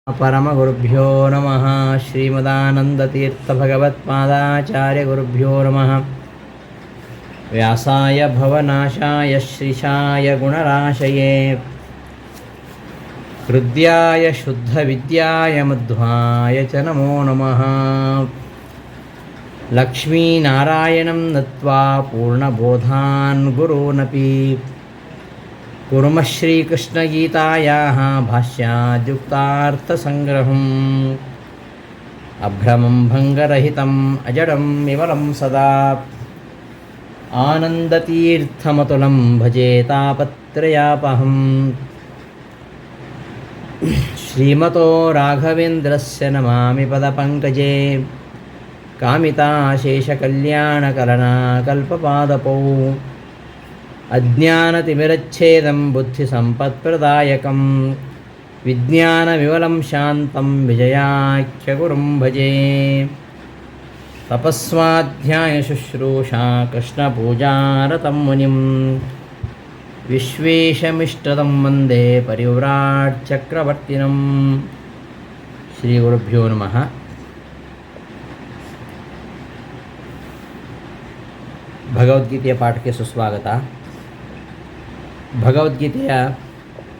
परमगुरुभ्यो नमः। श्रीमदानन्दतीर्थभगवत्पादाचार्यगुरुभ्यो नमः। व्यासाय भवनाशाय श्रीशाय गुणराशये हृद्याय शुद्धविद्याय मध्वाय च नमो नमः। लक्ष्मीनारायणं नत्वा पूर्णबोधान् गुरूनपि कुर्मः श्रीकृष्णगीतायाः भाष्याद्युक्तार्थसङ्ग्रहम् अभ्रमं भङ्गरहितम् अजडं विमलं सदा आनन्दतीर्थमतुलं भजे तापत्रयापहम्। श्रीमतो राघवेन्द्रस्य नमामि पदपङ्कजे कामिताशेषकल्याणकलनाकल्पपादपौ अज्ञानतिमिरच्छेदं बुद्धिसम्पत्प्रदायकं विज्ञानविमलं शान्तं विजयाख्यगुरुं भजे। तपस्वाध्यायशुश्रूषा कृष्णपूजारतं मुनिं विश्वेशमिष्टदं वन्दे परिव्राट्चक्रवर्तिनं। श्रीगुरुभ्यो नमः। ಭಗವದ್ಗೀತೆಯ ಪಾಠಕ್ಕೆ ಸುಸ್ವಾಗತ. ಭಗವದ್ಗೀತೆಯ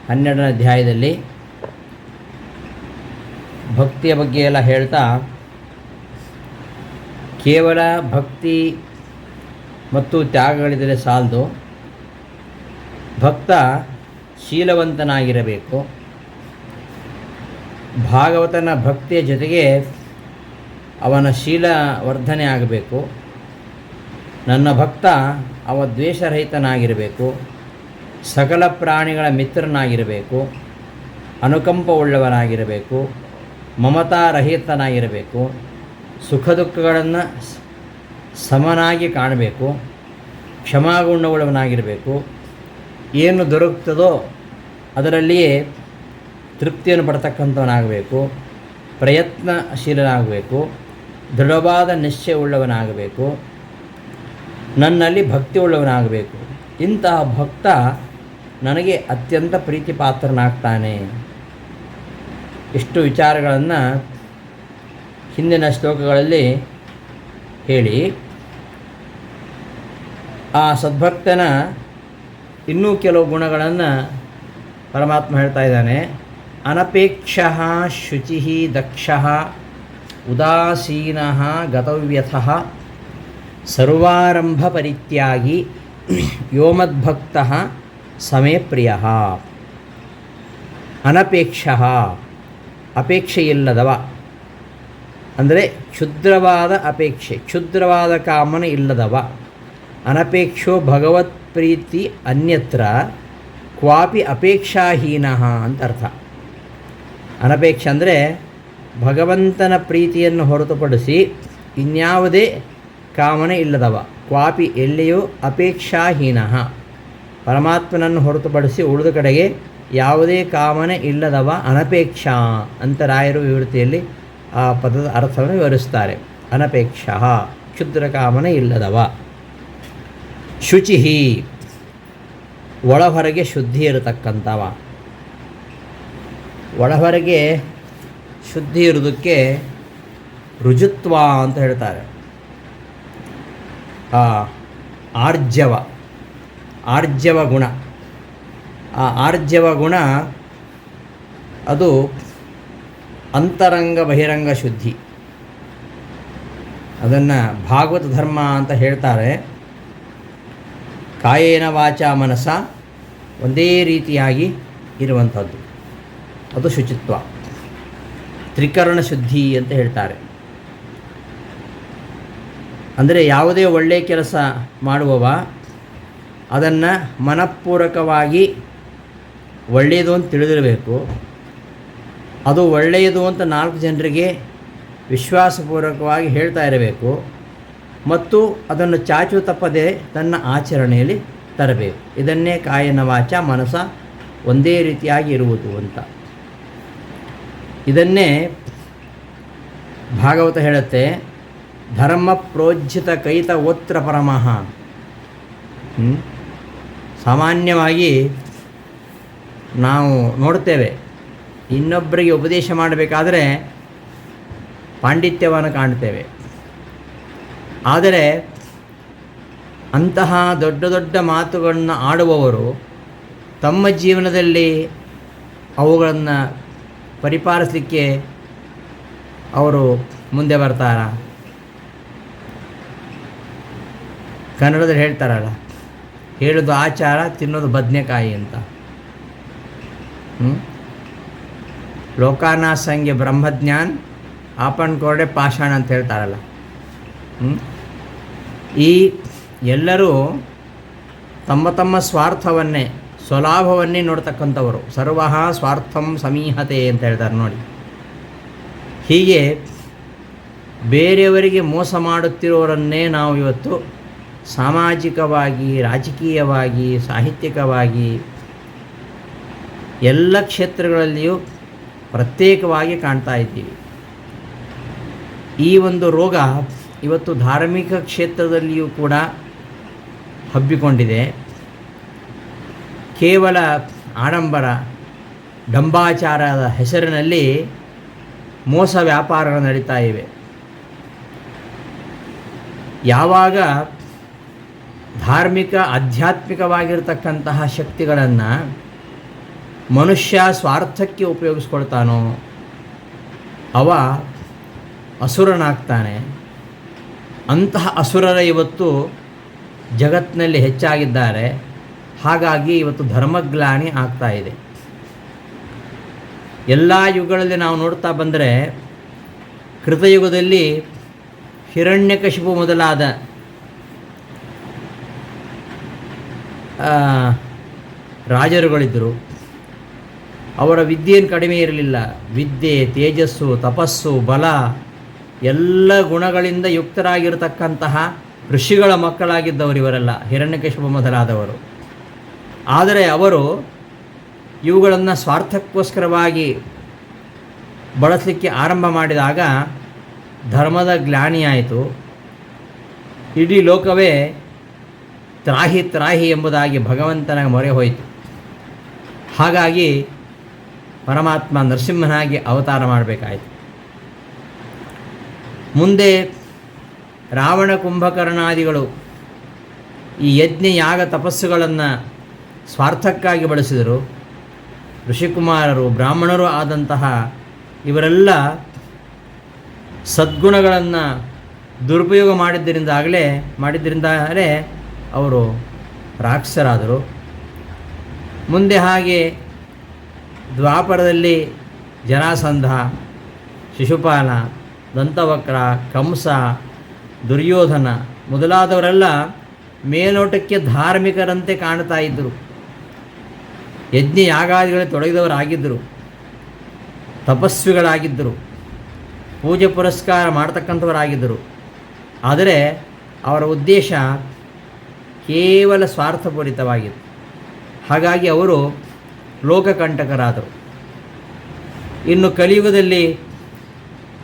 12ನೇ ಅಧ್ಯಾಯದಲ್ಲಿ ಭಕ್ತಿಯ ಬಗ್ಗೆ ಎಲ್ಲ ಹೇಳ್ತಾ, ಕೇವಲ ಭಕ್ತಿ ಮತ್ತು ತ್ಯಾಗಗಳಿದ್ದರೆ ಸಾಲದು, ಭಕ್ತ ಶೀಲವಂತನಾಗಿರಬೇಕು. ಭಾಗವತನ ಭಕ್ತಿಯ ಜೊತೆಗೆ ಅವನ ಶೀಲ ವರ್ಧನೆ ಆಗಬೇಕು. ನನ್ನ ಭಕ್ತ ಅವ ದ್ವೇಷರಹಿತನಾಗಿರಬೇಕು, ಸಕಲ ಪ್ರಾಣಿಗಳ ಮಿತ್ರನಾಗಿರಬೇಕು, ಅನುಕಂಪವುಳ್ಳವನಾಗಿರಬೇಕು, ಮಮತಾರಹಿತನಾಗಿರಬೇಕು, ಸುಖ ದುಃಖಗಳನ್ನು ಸಮನಾಗಿ ಕಾಣಬೇಕು, ಕ್ಷಮಾಗುಣವುಳ್ಳವನಾಗಿರಬೇಕು, ಏನು ದೊರಕುತ್ತದೋ ಅದರಲ್ಲಿಯೇ ತೃಪ್ತಿಯನ್ನು ಪಡ್ತಕ್ಕಂಥವನಾಗಬೇಕು, ಪ್ರಯತ್ನಶೀಲನಾಗಬೇಕು, ದೃಢವಾದ ನಿಶ್ಚಯವುಳ್ಳವನಾಗಬೇಕು, ನನ್ನಲ್ಲಿ ಭಕ್ತಿ ಉಳ್ಳವನಾಗಬೇಕು. ಇಂತಹ ಭಕ್ತ ನನಗೆ ಅತ್ಯಂತ ಪ್ರೀತಿ ಪಾತ್ರನಾಗ್ತಾನೆ. ಇಷ್ಟು ವಿಚಾರಗಳನ್ನು ಹಿಂದಿನ ಶ್ಲೋಕಗಳಲ್ಲಿ ಹೇಳಿ, ಆ ಸದ್ಭಕ್ತನ ಇನ್ನೂ ಕೆಲವು ಗುಣಗಳನ್ನು ಪರಮಾತ್ಮ ಹೇಳ್ತಾ ಇದ್ದಾನೆ. ಅನಪೇಕ್ಷಃ ಶುಚಿಃ ದಕ್ಷಃ ಉದಾಸೀನಃ ಗತವ್ಯಥಃ ಸರ್ವಾರಂಭ ಪರಿತ್ಯಾಗಿ ಯೋಮದ್ಭಕ್ತಃ ಸಮೇ ಪ್ರಿಯಃ. ಅನಪೇಕ್ಷಃ, ಅಪೇಕ್ಷೆಯಿಲ್ಲದವ ಅಂದರೆ ಕ್ಷುದ್ರವಾದ ಅಪೇಕ್ಷೆ, ಕ್ಷುದ್ರವಾದ ಕಾಮನೆ ಇಲ್ಲದವ. ಅನಪೇಕ್ಷೋ ಭಗವತ್ ಪ್ರೀತಿ ಅನ್ಯತ್ರ ಕ್ವಾಪಿ ಅಪೇಕ್ಷಾಹೀನಃ ಅಂತ ಅರ್ಥ. ಅನಪೇಕ್ಷೆ ಅಂದರೆ ಭಗವಂತನ ಪ್ರೀತಿಯನ್ನು ಹೊರತುಪಡಿಸಿ ಇನ್ಯಾವುದೇ ಕಾಮನೆ ಇಲ್ಲದವ. ಕ್ವಾಪಿ ಎಲ್ಲಿಯೂ ಅಪೇಕ್ಷಾಹೀನ, ಪರಮಾತ್ಮನನ್ನು ಹೊರತುಪಡಿಸಿ ಉಳಿದ ಕಡೆಗೆ ಯಾವುದೇ ಕಾಮನೆ ಇಲ್ಲದವ ಅನಪೇಕ್ಷ ಅಂತ ರಾಯರು ವಿವೃತ್ತಿಯಲ್ಲಿ ಆ ಪದದ ಅರ್ಥವನ್ನು ವಿವರಿಸ್ತಾರೆ. ಅನಪೇಕ್ಷ, ಕ್ಷುದ್ರ ಕಾಮನೆ ಇಲ್ಲದವ. ಶುಚಿ, ಒಳಹೊರಗೆ ಶುದ್ಧಿ ಇರತಕ್ಕಂಥವ. ಒಳಹೊರಗೆ ಶುದ್ಧಿ ಇರುವುದಕ್ಕೆ ರುಜುತ್ವ ಅಂತ ಹೇಳ್ತಾರೆ. ಆರ್ಜವ ಗುಣ, ಆ ಆರ್ಜವ ಗುಣ ಅದು ಅಂತರಂಗ ಬಹಿರಂಗ ಶುದ್ಧಿ. ಅದನ್ನು ಭಾಗವತ ಧರ್ಮ ಅಂತ ಹೇಳ್ತಾರೆ. ಕಾಯೇನ ವಾಚ ಮನಸ ಒಂದೇ ರೀತಿಯಾಗಿ ಇರುವಂಥದ್ದು, ಅದು ಶುಚಿತ್ವ. ತ್ರಿಕರಣ ಶುದ್ಧಿ ಅಂತ ಹೇಳ್ತಾರೆ. ಅಂದರೆ ಯಾವುದೇ ಒಳ್ಳೆಯ ಕೆಲಸ ಮಾಡುವವ ಅದನ್ನು ಮನಃಪೂರ್ವಕವಾಗಿ ಒಳ್ಳೆಯದು ಅಂತ ತಿಳಿದಿರಬೇಕು. ಅದು ಒಳ್ಳೆಯದು ಅಂತ 4 ಜನರಿಗೆ ವಿಶ್ವಾಸಪೂರ್ವಕವಾಗಿ ಹೇಳ್ತಾ ಇರಬೇಕು ಮತ್ತು ಅದನ್ನು ಚಾಚು ತಪ್ಪದೆ ತನ್ನ ಆಚರಣೆಯಲ್ಲಿ ತರಬೇಕು. ಇದನ್ನೇ ಕಾಯನ ವಾಚ ಮನಸ ಒಂದೇ ರೀತಿಯಾಗಿ ಇರುವುದು ಅಂತ. ಇದನ್ನೇ ಭಾಗವತ ಹೇಳುತ್ತೆ. ಧರ್ಮ ಪ್ರೋಜ್ಜಿತ ಕೈತ ಓತ್ರ ಪರಮಃ. ಸಾಮಾನ್ಯವಾಗಿ ನಾವು ನೋಡ್ತೇವೆ ಇನ್ನೊಬ್ಬರಿಗೆ ಉಪದೇಶ ಮಾಡಬೇಕಾದರೆ ಪಾಂಡಿತ್ಯವನ್ನು ಕಾಣ್ತೇವೆ. ಆದರೆ ಅಂತಹ ದೊಡ್ಡ ದೊಡ್ಡ ಮಾತುಗಳನ್ನು ಆಡುವವರು ತಮ್ಮ ಜೀವನದಲ್ಲಿ ಅವುಗಳನ್ನು ಪರಿಪಾಲಿಸಲಿಕ್ಕೆ ಅವರು ಮುಂದೆ ಬರ್ತಾರ? ಕನ್ನಡದಲ್ಲಿ ಹೇಳ್ತಾರಲ್ಲ, ಹೇಳೋದು ಆಚಾರ, ತಿನ್ನೋದು ಬದನೆಕಾಯಿ ಅಂತ. ಲೋಕಾನಾ ಸಂಗೆ ಬ್ರಹ್ಮಜ್ಞಾನ್ ಆಪಣ್ ಕೋಡೆ ಪಾಷಾಣ ಅಂತ ಹೇಳ್ತಾರಲ್ಲ. ಈ ಎಲ್ಲರೂ ತಮ್ಮ ತಮ್ಮ ಸ್ವಾರ್ಥವನ್ನೇ, ಸ್ವಲಾಭವನ್ನೇ ನೋಡ್ತಕ್ಕಂಥವರು. ಸರ್ವಃ ಸ್ವಾರ್ಥಂ ಸಮೀಹತೆ ಅಂತ ಹೇಳ್ತಾರೆ ನೋಡಿ. ಹೀಗೆ ಬೇರೆಯವರಿಗೆ ಮೋಸ ಮಾಡುತ್ತಿರೋರನ್ನೇ ನಾವು ಇವತ್ತು ಸಾಮಾಜಿಕವಾಗಿ, ರಾಜಕೀಯವಾಗಿ, ಸಾಹಿತ್ಯಿಕವಾಗಿ ಎಲ್ಲ ಕ್ಷೇತ್ರಗಳಲ್ಲಿಯೂ ಪ್ರತ್ಯೇಕವಾಗಿ ಕಾಣ್ತಾ ಇದ್ದೀವಿ. ಈ ಒಂದು ರೋಗ ಇವತ್ತು ಧಾರ್ಮಿಕ ಕ್ಷೇತ್ರದಲ್ಲಿಯೂ ಕೂಡ ಹಬ್ಬಿಕೊಂಡಿದೆ. ಕೇವಲ ಆಡಂಬರ, ಡಂಬಾಚಾರದ ಹೆಸರಿನಲ್ಲಿ ಮೋಸ ವ್ಯಾಪಾರಗಳು ನಡೀತಾ ಇವೆ. ಯಾವಾಗ ಧಾರ್ಮಿಕ ಆಧ್ಯಾತ್ಮಿಕವಾಗಿರ್ತಕ್ಕಂತಹ ಶಕ್ತಿಗಳನ್ನು ಮನುಷ್ಯ ಸ್ವಾರ್ಥಕ್ಕೆ ಉಪಯೋಗಿಸ್ಕೊಳ್ತಾನೋ ಅವ ಅಸುರನಾಗ್ತಾನೆ. ಅಂತಹ ಅಸುರರ ಇವತ್ತು ಜಗತ್ತಿನಲ್ಲಿ ಹೆಚ್ಚಾಗಿದ್ದಾರೆ. ಹಾಗಾಗಿ ಇವತ್ತು ಧರ್ಮಗ್ಲಾನಿ ಆಗ್ತಾ ಇದೆ. ಎಲ್ಲ ಯುಗಗಳಲ್ಲಿ ನಾವು ನೋಡ್ತಾ ಬಂದರೆ, ಕೃತಯುಗದಲ್ಲಿ ಹಿರಣ್ಯಕಶಿಪು ಮೊದಲಾದ ರಾಜರುಗಳಿದ್ದರು. ಅವರ ವಿದ್ಯೆಯನ್ನು ಕಡಿಮೆ ಇರಲಿಲ್ಲ. ವಿದ್ಯೆ, ತೇಜಸ್ಸು, ತಪಸ್ಸು, ಬಲ ಎಲ್ಲ ಗುಣಗಳಿಂದ ಯುಕ್ತರಾಗಿರತಕ್ಕಂತಹ ಋಷಿಗಳ ಮಕ್ಕಳಾಗಿದ್ದವರು ಇವರೆಲ್ಲ, ಹಿರಣ್ಯಕಶಿಪು ಮೊದಲಾದವರು. ಆದರೆ ಅವರು ಇವುಗಳನ್ನು ಸ್ವಾರ್ಥಕ್ಕೋಸ್ಕರವಾಗಿ ಬಳಸಲಿಕ್ಕೆ ಆರಂಭ ಮಾಡಿದಾಗ ಧರ್ಮದ ಗ್ಲಾನಿಯಾಯಿತು. ಇಡೀ ಲೋಕವೇ ತ್ರಾಹಿ ತ್ರಾಹಿ ಎಂಬುದಾಗಿ ಭಗವಂತನ ಮೊರೆ ಹೋಯಿತು. ಹಾಗಾಗಿ ಪರಮಾತ್ಮ ನರಸಿಂಹನಾಗಿ ಅವತಾರ ಮಾಡಬೇಕಾಯಿತು. ಮುಂದೆ ರಾವಣ, ಕುಂಭಕರ್ಣಾದಿಗಳು ಈ ಯಜ್ಞ, ಯಾಗ, ತಪಸ್ಸುಗಳನ್ನು ಸ್ವಾರ್ಥಕ್ಕಾಗಿ ಬಳಸಿದರು. ಋಷಿಕುಮಾರರು, ಬ್ರಾಹ್ಮಣರು ಆದಂತಹ ಇವರೆಲ್ಲ ಸದ್ಗುಣಗಳನ್ನು ದುರುಪಯೋಗ ಮಾಡಿದ್ದರಿಂದಾಗಲೇ ಅವರು ರಾಕ್ಷಸರಾದರು. ಮುಂದೆ ಹಾಗೆ ದ್ವಾಪರದಲ್ಲಿ ಜರಾಸಂಧ, ಶಿಶುಪಾಲ, ದಂತವಕ್ರ, ಕಂಸ, ದುರ್ಯೋಧನ ಮೊದಲಾದವರೆಲ್ಲ ಮೇಲೋಟಕ್ಕೆ ಧಾರ್ಮಿಕರಂತೆ ಕಾಣ್ತಾ ಇದ್ದರು. ಯಜ್ಞ ಯಾಗಾದಿಗಳಲ್ಲಿ ತೊಡಗಿದವರಾಗಿದ್ದರು, ತಪಸ್ವಿಗಳಾಗಿದ್ದರು, ಪೂಜೆ ಪುರಸ್ಕಾರ ಮಾಡ್ತಕ್ಕಂಥವರಾಗಿದ್ದರು. ಆದರೆ ಅವರ ಉದ್ದೇಶ ಕೇವಲ ಸ್ವಾರ್ಥಪೂರಿತವಾಗಿತ್ತು. ಹಾಗಾಗಿ ಅವರು ಲೋಕಕಂಟಕರಾದರು. ಇನ್ನು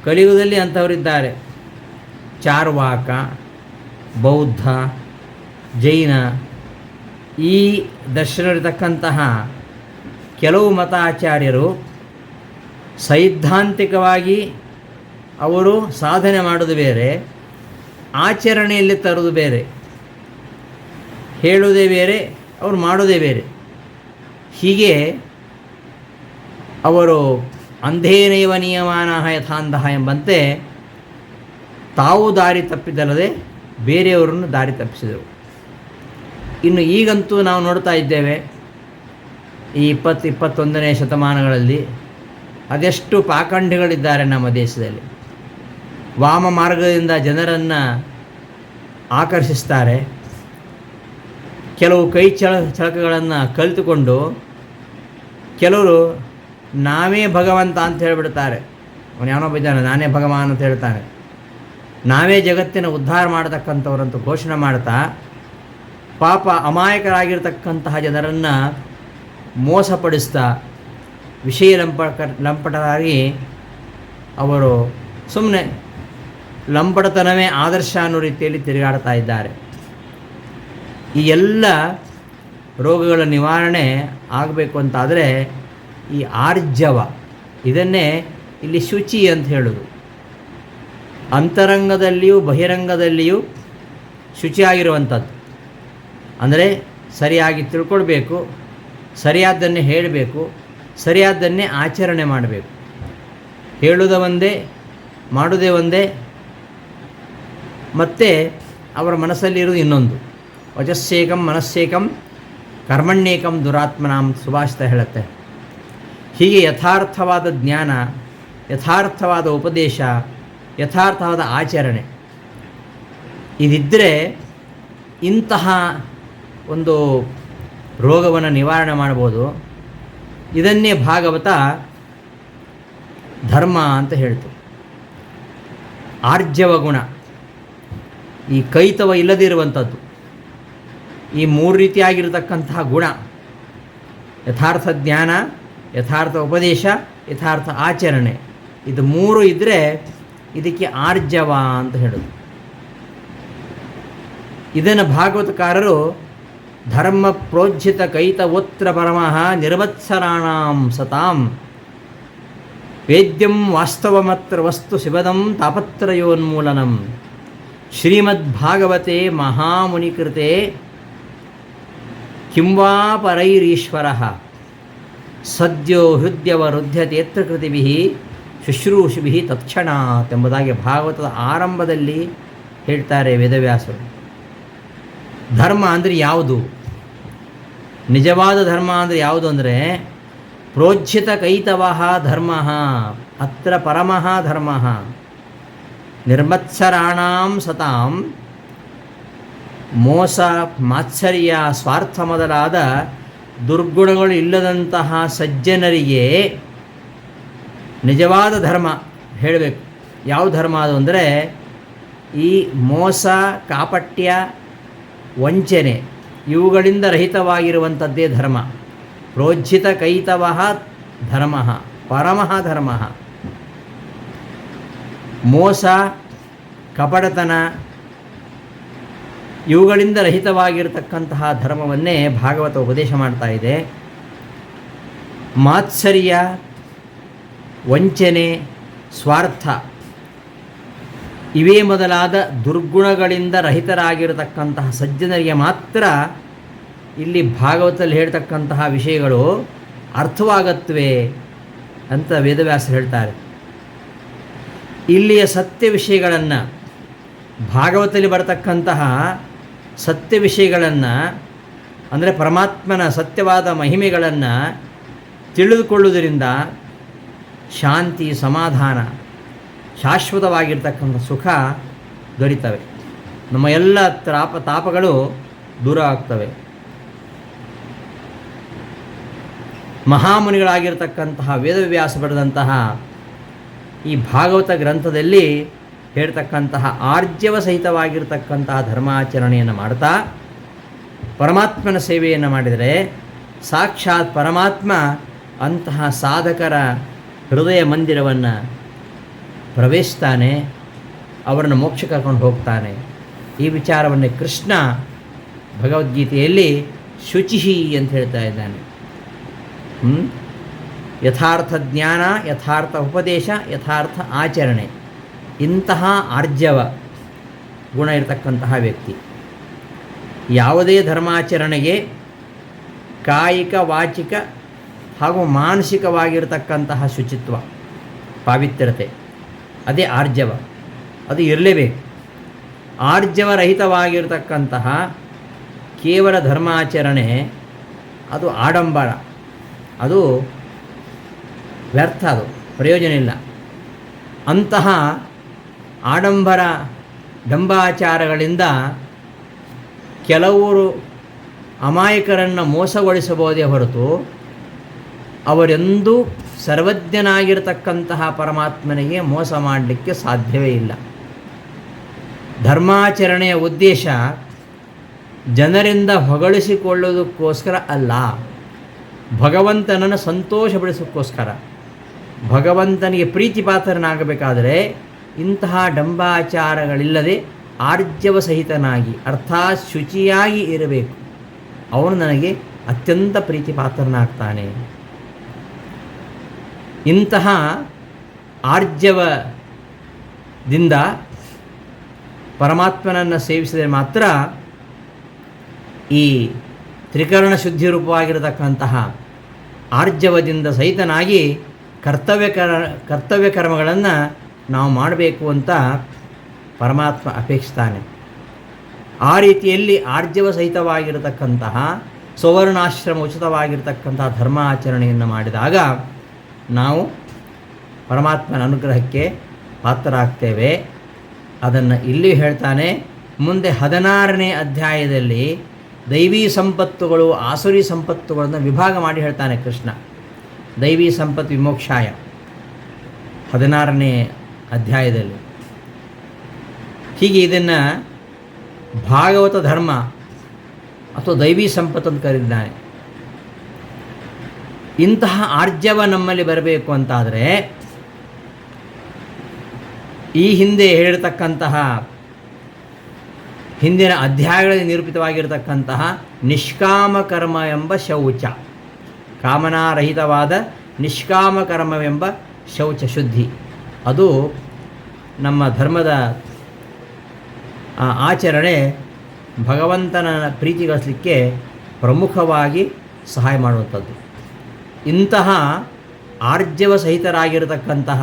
ಕಲಿಯುಗದಲ್ಲಿ ಅಂಥವರಿದ್ದಾರೆ. ಚಾರ್ವಾಕ, ಬೌದ್ಧ, ಜೈನ ಈ ದರ್ಶನವಿರತಕ್ಕಂತಹ ಕೆಲವು ಮತಾಚಾರ್ಯರು ಸೈದ್ಧಾಂತಿಕವಾಗಿ ಅವರು ಸಾಧನೆ ಮಾಡೋದು ಬೇರೆ, ಆಚರಣೆಯಲ್ಲಿ ತರೋದು ಬೇರೆ. ಹೇಳುವುದೇ ಬೇರೆ, ಅವರು ಮಾಡೋದೇ ಬೇರೆ. ಹೀಗೆ ಅವರು ಅಂಧೇನೈವ ನಿಯಮಾನಃ ಯಥಾಂಧಃ ಎಂಬಂತೆ ತಾವು ದಾರಿ ತಪ್ಪಿದ್ದಲ್ಲದೆ ಬೇರೆಯವರನ್ನು ದಾರಿ ತಪ್ಪಿಸಿದರು. ಇನ್ನು ಈಗಂತೂ ನಾವು ನೋಡ್ತಾ ಇದ್ದೇವೆ, ಈ 20-21ನೇ ಶತಮಾನಗಳಲ್ಲಿ ಅದೆಷ್ಟು ಪಾಖಂಡಿಗಳಿದ್ದಾರೆ ನಮ್ಮ ದೇಶದಲ್ಲಿ. ವಾಮ ಮಾರ್ಗದಿಂದ ಜನರನ್ನು ಆಕರ್ಷಿಸ್ತಾರೆ. ಕೆಲವು ಕೈ ಚಳಕಗಳನ್ನು ಕಲಿತುಕೊಂಡು ಕೆಲವರು ನಾವೇ ಭಗವಂತ ಅಂತ ಹೇಳಿಬಿಡ್ತಾರೆ. ಅವನು ಯಾವನೊಬ್ಬ ಇದ್ದಾನೆ, ನಾನೇ ಭಗವಾನ್ ಅಂತ ಹೇಳ್ತಾನೆ. ನಾವೇ ಜಗತ್ತಿನ ಉದ್ಧಾರ ಮಾಡತಕ್ಕಂಥವ್ರಂತೂ ಘೋಷಣೆ ಮಾಡ್ತಾ ಪಾಪ ಅಮಾಯಕರಾಗಿರ್ತಕ್ಕಂತಹ ಜನರನ್ನು ಮೋಸಪಡಿಸ್ತಾ ವಿಷಯ ಲಂಪಟರಾಗಿ ಅವರು ಸುಮ್ಮನೆ ಲಂಪಟತನವೇ ಆದರ್ಶ ಅನ್ನೋ ರೀತಿಯಲ್ಲಿ ತಿರುಗಾಡ್ತಾ ಇದ್ದಾರೆ. ಈ ಎಲ್ಲ ರೋಗಗಳ ನಿವಾರಣೆ ಆಗಬೇಕು ಅಂತಾದರೆ ಈ ಆರ್ಜವ ಇದನ್ನೇ ಇಲ್ಲಿ ಶುಚಿ ಅಂತ ಹೇಳೋದು. ಅಂತರಂಗದಲ್ಲಿಯೂ ಬಹಿರಂಗದಲ್ಲಿಯೂ ಶುಚಿಯಾಗಿರುವಂಥದ್ದು. ಅಂದರೆ ಸರಿಯಾಗಿ ತಿಳ್ಕೊಳ್ಬೇಕು, ಸರಿಯಾದ್ದನ್ನೇ ಹೇಳಬೇಕು, ಸರಿಯಾದ್ದನ್ನೇ ಆಚರಣೆ ಮಾಡಬೇಕು. ಹೇಳುವುದ ಒಂದೇ, ಮಾಡುವುದೇ ಒಂದೇ, ಮತ್ತು ಅವರ ಮನಸ್ಸಲ್ಲಿರುವುದು ಇನ್ನೊಂದು. ವಚಸ್ಸೇಕಂ ಮನಸ್ಸೇಕಂ ಕರ್ಮಣ್ಯೇಕಂ ದುರಾತ್ಮನಾಂ ಸುಭಾಷಿತ ಹೇಳುತ್ತೆ. ಹೀಗೆ ಯಥಾರ್ಥವಾದ ಜ್ಞಾನ, ಯಥಾರ್ಥವಾದ ಉಪದೇಶ, ಯಥಾರ್ಥವಾದ ಆಚರಣೆ ಇದಿದ್ದರೆ ಇಂತಹ ಒಂದು ರೋಗವನ್ನು ನಿವಾರಣೆ ಮಾಡ್ಬೋದು. ಇದನ್ನೇ ಭಾಗವತ ಧರ್ಮ ಅಂತ ಹೇಳ್ತು. ಆರ್ಜವ ಗುಣ, ಈ ಕೈತವ ಇಲ್ಲದಿರುವಂಥದ್ದು, ಈ ಮೂರು ರೀತಿಯಾಗಿರತಕ್ಕಂತಹ ಗುಣ, ಯಥಾರ್ಥ ಜ್ಞಾನ, ಯಥಾರ್ಥ ಉಪದೇಶ, ಯಥಾರ್ಥ ಆಚರಣೆ, ಇದು ಮೂರು ಇದ್ದರೆ ಇದಕ್ಕೆ ಆರ್ಜವ ಅಂತ ಹೇಳೋದು. ಇದನ್ನು ಭಾಗವತಕಾರರು ಧರ್ಮ ಪ್ರೋಜ್ಜಿತ ಕೈತವೋತ್ರ ಪರಮಃ ನಿರ್ವತ್ಸರಾಣಾಂ ಸತಾಂ ವೇದ್ಯಂ ವಾಸ್ತವಮತ್ರ ವಸ್ತು ಶಿವದಂ ತಾಪತ್ರಯೋನ್ಮೂಲನಂ ಶ್ರೀಮದ್ಭಾಗವತೆ ಮಹಾಮುನಿಕೃತೆ ಕಿಂವಾ ಪರೈರೀಶ್ವರಃ ಸದ್ಯೋ ಹೃದಯವರುಧ್ಯತೇತ್ರ ಕೃತಿಭಿಃ ಶುಶ್ರೂಷಿಭಿಃ ತತ್ಕ್ಷಣಾತ್ ಎಂಬುದಾಗಿ ಭಾಗವತದ ಆರಂಭದಲ್ಲಿ ಹೇಳ್ತಾರೆ ವೇದವ್ಯಾಸರು. ಧರ್ಮ ಅಂದರೆ ಯಾವುದು? ನಿಜವಾದ ಧರ್ಮ ಅಂದರೆ ಯಾವುದು ಅಂದರೆ ಪ್ರೋಜ್ಜಿತ ಕೈತವಃ ಧರ್ಮ ಅತ್ರ ಪರಮಃ ಧರ್ಮ ನಿರ್ಮತ್ಸರಾಣಾಂ ಸತಾಂ. ಮೋಸ, ಮಾತ್ಸರ್ಯ, ಸ್ವಾರ್ಥ ಮೊದಲಾದ ದುರ್ಗುಣಗಳು ಇಲ್ಲದಂತಹ ಸಜ್ಜನರಿಗೆ ನಿಜವಾದ ಧರ್ಮ ಹೇಳಬೇಕು. ಯಾವ ಧರ್ಮ ಅದು ಅಂದರೆ ಈ ಮೋಸ, ಕಾಪಟ್ಯ, ವಂಚನೆ ಇವುಗಳಿಂದ ರಹಿತವಾಗಿರುವಂಥದ್ದೇ ಧರ್ಮ. ಪ್ರೋಜ್ಜಿತ ಕೈತವಃ ಧರ್ಮ ಪರಮಃ ಧರ್ಮ. ಮೋಸ, ಕಪಟತನ ಇವುಗಳಿಂದ ರಹಿತವಾಗಿರತಕ್ಕಂತಹ ಧರ್ಮವನ್ನೇ ಭಾಗವತ ಉಪದೇಶ ಮಾಡ್ತಾ ಇದೆ. ಮಾತ್ಸರ್ಯ, ವಂಚನೆ, ಸ್ವಾರ್ಥ ಇವೇ ಮೊದಲಾದ ದುರ್ಗುಣಗಳಿಂದ ರಹಿತರಾಗಿರತಕ್ಕಂತಹ ಸಜ್ಜನರಿಗೆ ಮಾತ್ರ ಇಲ್ಲಿ ಭಾಗವತದಲ್ಲಿ ಹೇಳ್ತಕ್ಕಂತಹ ವಿಷಯಗಳು ಅರ್ಥವಾಗತ್ವೆ ಅಂತ ವೇದವ್ಯಾಸರು ಹೇಳ್ತಾರೆ. ಇಲ್ಲಿಯ ಸತ್ಯ ವಿಷಯಗಳನ್ನು, ಭಾಗವತದಲ್ಲಿ ಬರತಕ್ಕಂತಹ ಸತ್ಯ ವಿಷಯಗಳನ್ನು ಅಂದರೆ ಪರಮಾತ್ಮನ ಸತ್ಯವಾದ ಮಹಿಮೆಗಳನ್ನು ತಿಳಿದುಕೊಳ್ಳುವುದರಿಂದ ಶಾಂತಿ, ಸಮಾಧಾನ, ಶಾಶ್ವತವಾಗಿರ್ತಕ್ಕಂಥ ಸುಖ ದೊರೀತವೆ. ನಮ್ಮ ಎಲ್ಲ ತಾಪಗಳು ದೂರ ಆಗ್ತವೆ. ಮಹಾಮುನಿಗಳಾಗಿರ್ತಕ್ಕಂತಹ ವೇದವ್ಯಾಸ ಬರೆದಂತಹ ಈ ಭಾಗವತ ಗ್ರಂಥದಲ್ಲಿ ಹೇಳ್ತಕ್ಕಂತಹ ಆರ್ಜವ ಸಹಿತವಾಗಿರ್ತಕ್ಕಂತಹ ಧರ್ಮಾಚರಣೆಯನ್ನು ಮಾಡ್ತಾ ಪರಮಾತ್ಮನ ಸೇವೆಯನ್ನು ಮಾಡಿದರೆ ಸಾಕ್ಷಾತ್ ಪರಮಾತ್ಮ ಅಂತಹ ಸಾಧಕರ ಹೃದಯ ಮಂದಿರವನ್ನು ಪ್ರವೇಶಿಸ್ತಾನೆ, ಅವರನ್ನು ಮೋಕ್ಷ ಕರ್ಕೊಂಡು ಹೋಗ್ತಾನೆ. ಈ ವಿಚಾರವನ್ನೇ ಕೃಷ್ಣ ಭಗವದ್ಗೀತೆಯಲ್ಲಿ ಶುಚಿಹಿ ಅಂತ ಹೇಳ್ತಾ ಇದ್ದಾನೆ. ಯಥಾರ್ಥ ಜ್ಞಾನ, ಯಥಾರ್ಥ ಉಪದೇಶ, ಯಥಾರ್ಥ ಆಚರಣೆ, ಇಂತಹ ಆರ್ಜವ ಗುಣ ಇರತಕ್ಕಂತಹ ವ್ಯಕ್ತಿ ಯಾವುದೇ ಧರ್ಮಾಚರಣೆಗೆ ಕಾಯಿಕ, ವಾಚಿಕ ಹಾಗೂ ಮಾನಸಿಕವಾಗಿರತಕ್ಕಂತಹ ಶುಚಿತ್ವ, ಪಾವಿತ್ರ್ಯತೆ, ಅದೇ ಆರ್ಜವ. ಅದು ಇರಲೇಬೇಕು. ಆರ್ಜವರಹಿತವಾಗಿರತಕ್ಕಂತಹ ಕೇವಲ ಧರ್ಮಾಚರಣೆ ಅದು ಆಡಂಬರ, ಅದು ವ್ಯರ್ಥ, ಅದು ಪ್ರಯೋಜನ ಇಲ್ಲ. ಅಂತಹ ಆಡಂಬರ ಡಂಬಾಚಾರಗಳಿಂದ ಕೆಲವರು ಅಮಾಯಕರನ್ನು ಮೋಸಗೊಳಿಸಬಹುದೇ ಹೊರತು ಅವರೆಂದೂ ಸರ್ವಜ್ಞನಾಗಿರತಕ್ಕಂತಹ ಪರಮಾತ್ಮನಿಗೆ ಮೋಸ ಮಾಡಲಿಕ್ಕೆ ಸಾಧ್ಯವೇ ಇಲ್ಲ. ಧರ್ಮಾಚರಣೆಯ ಉದ್ದೇಶ ಜನರಿಂದ ಹೊಗಳಿಸಿಕೊಳ್ಳುವುದಕ್ಕೋಸ್ಕರ ಅಲ್ಲ, ಭಗವಂತನನ್ನು ಸಂತೋಷಪಡಿಸೋಕ್ಕೋಸ್ಕರ. ಭಗವಂತನಿಗೆ ಪ್ರೀತಿಪಾತ್ರನಾಗಬೇಕಾದರೆ ಇಂತಹ ಡಂಬಾಚಾರಗಳಿಲ್ಲದೆ ಆರ್ಜವ ಸಹಿತನಾಗಿ ಅರ್ಥಾತ್ ಶುಚಿಯಾಗಿ ಇರಬೇಕು. ಅವನು ನನಗೆ ಅತ್ಯಂತ ಪ್ರೀತಿಪಾತ್ರನಾಗ್ತಾನೆ. ಇಂತಹ ಆರ್ಜವದಿಂದ ಪರಮಾತ್ಮನನ್ನು ಸೇವಿಸಿದರೆ ಮಾತ್ರ ಈ ತ್ರಿಕರಣ ಶುದ್ಧಿ ರೂಪವಾಗಿರತಕ್ಕಂತಹ ಆರ್ಜವದಿಂದ ಸಹಿತನಾಗಿ ಕರ್ತವ್ಯ ಕರ್ಮಗಳನ್ನು ನಾವು ಮಾಡಬೇಕು ಅಂತ ಪರಮಾತ್ಮ ಅಪೇಕ್ಷಿಸ್ತಾನೆ. ಆ ರೀತಿಯಲ್ಲಿ ಆರ್ಜವ ಸಹಿತವಾಗಿರತಕ್ಕಂತಹ ಸ್ವರ್ಣಾಶ್ರಮ ಉಚಿತವಾಗಿರತಕ್ಕಂತಹ ಧರ್ಮಾಚರಣೆಯನ್ನು ಮಾಡಿದಾಗ ನಾವು ಪರಮಾತ್ಮನ ಅನುಗ್ರಹಕ್ಕೆ ಪಾತ್ರರಾಗ್ತೇವೆ. ಅದನ್ನು ಇಲ್ಲಿ ಹೇಳ್ತಾನೆ. ಮುಂದೆ 16ನೇ ಅಧ್ಯಾಯದಲ್ಲಿ ದೈವೀ ಸಂಪತ್ತುಗಳು ಆಸುರಿ ಸಂಪತ್ತುಗಳನ್ನು ವಿಭಾಗ ಮಾಡಿ ಹೇಳ್ತಾನೆ ಕೃಷ್ಣ. ದೈವೀ ಸಂಪತ್ತು ವಿಮೋಕ್ಷಾಯ 16ನೇ ಅಧ್ಯಾಯದಲ್ಲಿ. ಹೀಗೆ ಇದನ್ನು ಭಾಗವತ ಧರ್ಮ ಅಥವಾ ದೈವೀ ಸಂಪತ್ತು ಅಂತ ಕರೆದಿದ್ದಾನೆ. ಇಂತಹ ಆರ್ಜವ ನಮ್ಮಲ್ಲಿ ಬರಬೇಕು ಅಂತಾದರೆ ಈ ಹಿಂದೆ ಹೇಳಿರತಕ್ಕಂತಹ ಹಿಂದಿನ ಅಧ್ಯಾಯಗಳಲ್ಲಿ ನಿರೂಪಿತವಾಗಿರತಕ್ಕಂತಹ ನಿಷ್ಕಾಮ ಕರ್ಮ ಎಂಬ ಶೌಚ, ಕಾಮನಾರಹಿತವಾದ ನಿಷ್ಕಾಮ ಕರ್ಮವೆಂಬ ಶೌಚ ಶುದ್ಧಿ, ಅದು ನಮ್ಮ ಧರ್ಮದ ಆಚರಣೆ ಭಗವಂತನ ಪ್ರೀತಿ ಗಳಿಸಲಿಕ್ಕೆ ಪ್ರಮುಖವಾಗಿ ಸಹಾಯ ಮಾಡುವಂಥದ್ದು. ಇಂತಹ ಆರ್ಜವ ಸಹಿತರಾಗಿರತಕ್ಕಂತಹ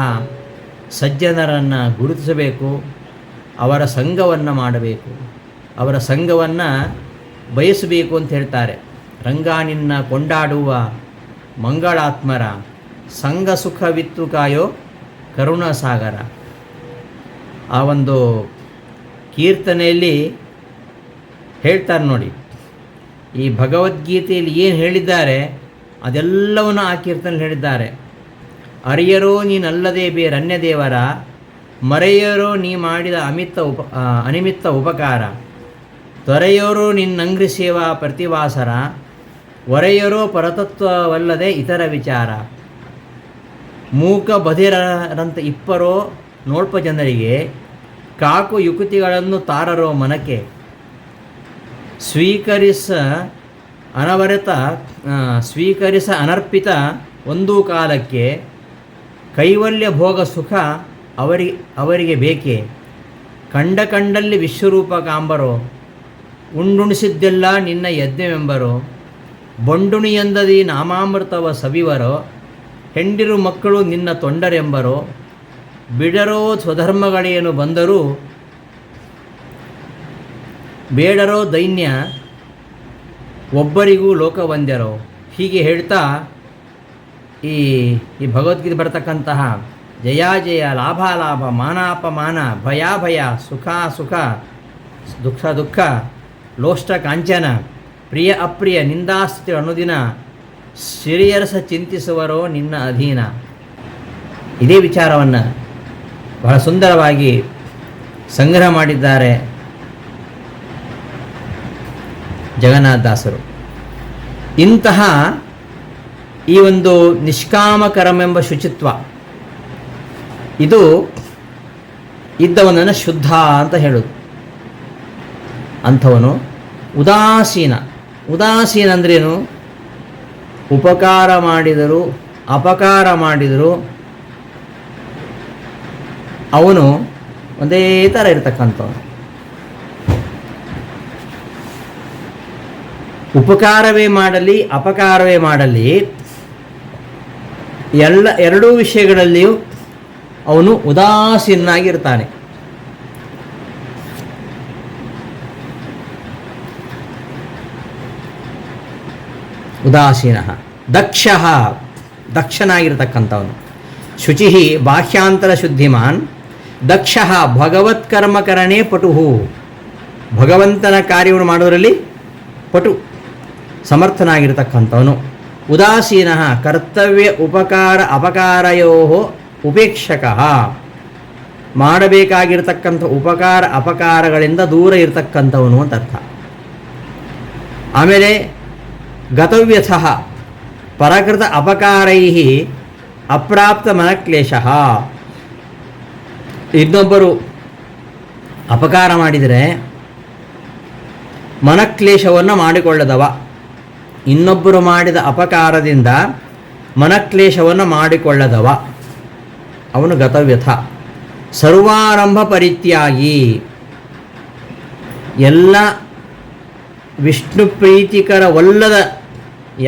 ಸಜ್ಜನರನ್ನು ಗುರುತಿಸಬೇಕು, ಅವರ ಸಂಘವನ್ನು ಮಾಡಬೇಕು, ಅವರ ಸಂಘವನ್ನು ಬಯಸಬೇಕು ಅಂತ ಹೇಳ್ತಾರೆ. ರಂಗಾನಿನ್ನ ಕೊಂಡಾಡುವ ಮಂಗಳಾತ್ಮರ ಸಂಘ ಸುಖವಿತ್ತು ಕಾಯೋ ಕರುಣಾಸಾಗರ. ಆ ಒಂದು ಕೀರ್ತನೆಯಲ್ಲಿ ಹೇಳ್ತಾರೆ ನೋಡಿ, ಈ ಭಗವದ್ಗೀತೆಯಲ್ಲಿ ಏನು ಹೇಳಿದ್ದಾರೆ ಅದೆಲ್ಲವನ್ನು ಆ ಕೀರ್ತನೆಯಲ್ಲಿ ಹೇಳಿದ್ದಾರೆ. ಅರಿಯರೋ ನೀನಲ್ಲದೆ ಬೇರನ್ಯ ದೇವರ, ಮರೆಯರೋ ನೀ ಮಾಡಿದ ಅನಿಮಿತ್ತ ಉಪಕಾರ, ತೊರೆಯೋರೋ ನಿನ್ನಂಗ್ರಿ ಸೇವಾ ಪ್ರತಿವಾಸರ, ಒರೆಯರೋ ಪರತತ್ವವಲ್ಲದೆ ಇತರ ವಿಚಾರ, ಮೂಕ ಬಧಿರರಂತ ಇಪ್ಪರೋ ನೋಡ್ಪ ಜನರಿಗೆ, ಕಾಕು ಯುಕುತಿಗಳನ್ನು ತಾರರೋ ಮನಕ್ಕೆ, ಸ್ವೀಕರಿಸ ಅನರ್ಪಿತ ಒಂದು ಕಾಲಕ್ಕೆ, ಕೈವಲ್ಯ ಭೋಗ ಸುಖ ಅವರಿಗೆ ಬೇಕೆ, ಕಂಡಲ್ಲಿ ವಿಶ್ವರೂಪ ಕಾಂಬರೋ, ಉಂಡುಣಿಸಿದ್ದೆಲ್ಲ ನಿನ್ನ ಯಜ್ಞವೆಂಬರೋ, ಬೊಂಡುಣಿಯಂದದಿ ನಾಮಾಮೃತವ ಸವಿವರೋ, ಹೆಂಡಿರು ಮಕ್ಕಳು ನಿನ್ನ ತೊಂಡರೆಂಬರೋ, ಬಿಡರೋ ಸ್ವಧರ್ಮಗಳೇನು ಬಂದರೂ ಬೇಡರೋ ದೈನ್ಯ ಒಬ್ಬರಿಗೂ ಲೋಕವಂದ್ಯರೋ. ಹೀಗೆ ಹೇಳ್ತಾ ಈ ಭಗವದ್ಗೀತೆ ಬರತಕ್ಕಂತಹ ಜಯ ಜಯ, ಲಾಭ ಲಾಭ, ಮಾನಾಪಮಾನ, ಭಯ ಭಯ, ಸುಖ ಸುಖ, ದುಃಖ ದುಃಖ, ಲೋಷ್ಟ ಕಾಂಚನ, ಪ್ರಿಯ ಅಪ್ರಿಯ, ನಿಂದಾಸ್ತಿ ಅನುದಿನ, ಸಿರಿಯರಸ ಚಿಂತಿಸುವರೋ ನಿನ್ನ ಅಧೀನ. ಇದೇ ವಿಚಾರವನ್ನು ಬಹಳ ಸುಂದರವಾಗಿ ಸಂಗ್ರಹ ಮಾಡಿದ್ದಾರೆ ಜಗನ್ನಾಥದಾಸರು. ಇಂತಹ ಈ ಒಂದು ನಿಷ್ಕಾಮ ಕರ್ಮೆಂಬ ಶುಚಿತ್ವ ಇದು ಇದ್ದವನನ್ನು ಶುದ್ಧ ಅಂತ ಹೇಳೋದು. ಅಂಥವನು ಉದಾಸೀನ ಅಂದ್ರೇನು? ಉಪಕಾರ ಮಾಡಿದರೂ ಅಪಕಾರ ಮಾಡಿದರೂ ಅವನು ಒಂದೇ ಥರ ಇರತಕ್ಕಂಥವನು. ಉಪಕಾರವೇ ಮಾಡಲಿ ಅಪಕಾರವೇ ಮಾಡಲಿ ಎರಡೂ ವಿಷಯಗಳಲ್ಲಿಯೂ ಅವನು ಉದಾಸೀನಾಗಿರ್ತಾನೆ. ಉದಾಸೀನ. ದಕ್ಷನಾಗಿರ್ತಕ್ಕಂಥವನು. ಶುಚಿ ಬಾಹ್ಯಾಂತರ ಶುದ್ಧಿಮಾನ್, ದಕ್ಷ ಭಗವತ್ಕರ್ಮಕರಣೆ ಪಟುಹು. ಭಗವಂತನ ಕಾರ್ಯವನ್ನು ಮಾಡೋದರಲ್ಲಿ ಪಟು, ಸಮರ್ಥನಾಗಿರ್ತಕ್ಕಂಥವನು. ಉದಾಸೀನ ಕರ್ತವ್ಯ ಉಪಕಾರ ಅಪಕಾರಯೋ ಉಪೇಕ್ಷಕ. ಮಾಡಬೇಕಾಗಿರ್ತಕ್ಕಂಥ ಉಪಕಾರ ಅಪಕಾರಗಳಿಂದ ದೂರ ಇರತಕ್ಕಂಥವನು ಅಂತ ಅರ್ಥ. ಆಮೇಲೆ ಗತವ್ಯಥ ಪರಕೃತ ಅಪಕಾರೈ ಅಪ್ರಾಪ್ತ ಮನಕ್ಲೇಶ. ಇನ್ನೊಬ್ಬರು ಅಪಕಾರ ಮಾಡಿದರೆ ಮನಕ್ಲೇಶವನ್ನು ಮಾಡಿಕೊಳ್ಳದವ. ಇನ್ನೊಬ್ಬರು ಮಾಡಿದ ಅಪಕಾರದಿಂದ ಮನಕ್ಲೇಶವನ್ನು ಮಾಡಿಕೊಳ್ಳದವ ಅವನು ಗತವ್ಯಥ. ಸರ್ವಾರಂಭ ಪರಿತ್ಯಾಗಿ, ಎಲ್ಲ ವಿಷ್ಣು ಪ್ರೀತಿಕರವಲ್ಲದ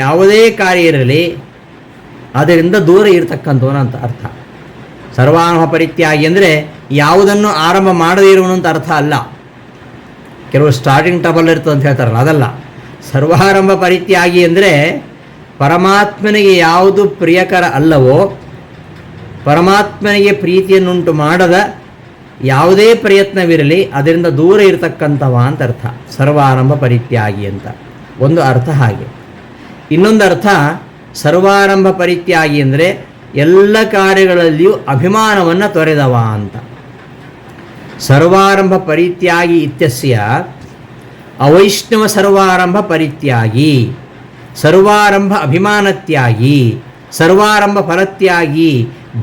ಯಾವುದೇ ಕಾರ್ಯ ಇರಲಿ ಅದರಿಂದ ದೂರ ಇರತಕ್ಕಂಥವನು ಅಂತ ಅರ್ಥ. ಸರ್ವಾರಂಭ ಪರಿತ್ಯಾಗಿ ಅಂದರೆ ಯಾವುದನ್ನು ಆರಂಭ ಮಾಡದೇ ಇರುವನು ಅಂತ ಅರ್ಥ ಅಲ್ಲ. ಕೆಲವು ಸ್ಟಾರ್ಟಿಂಗ್ ಟ್ರಬಲ್ ಇರ್ತದೆ ಅಂತ ಹೇಳ್ತಾರಲ್ಲ, ಅದಲ್ಲ. ಸರ್ವಾರಂಭ ಪರಿತ್ಯಾಗಿ ಅಂದರೆ ಪರಮಾತ್ಮನಿಗೆ ಯಾವುದು ಪ್ರಿಯಕರ ಅಲ್ಲವೋ, ಪರಮಾತ್ಮನಿಗೆ ಪ್ರೀತಿಯನ್ನುಂಟು ಮಾಡದ ಯಾವುದೇ ಪ್ರಯತ್ನವಿರಲಿ ಅದರಿಂದ ದೂರ ಇರತಕ್ಕಂಥವ ಅಂತ ಅರ್ಥ ಸರ್ವಾರಂಭ ಪರಿತ್ಯಾಗಿ ಅಂತ ಒಂದು ಅರ್ಥ. ಹಾಗೆ ಇನ್ನೊಂದು ಅರ್ಥ ಸರ್ವಾರಂಭ ಪರಿತ್ಯಾಗಿ ಅಂದರೆ ಎಲ್ಲ ಕಾರ್ಯಗಳಲ್ಲಿಯೂ ಅಭಿಮಾನವನ್ನು ತೊರೆದವ ಅಂತ. ಸರ್ವಾರಂಭ ಪರಿತ್ಯಾಗಿ ಇತ್ಯಸ್ಯ ಅವೈಷ್ಣವ ಸರ್ವಾರಂಭ ಪರಿತ್ಯಾಗಿ, ಸರ್ವಾರಂಭ ಅಭಿಮಾನತ್ಯಾಗಿ, ಸರ್ವಾರಂಭ ಫಲತ್ಯಾಗಿ,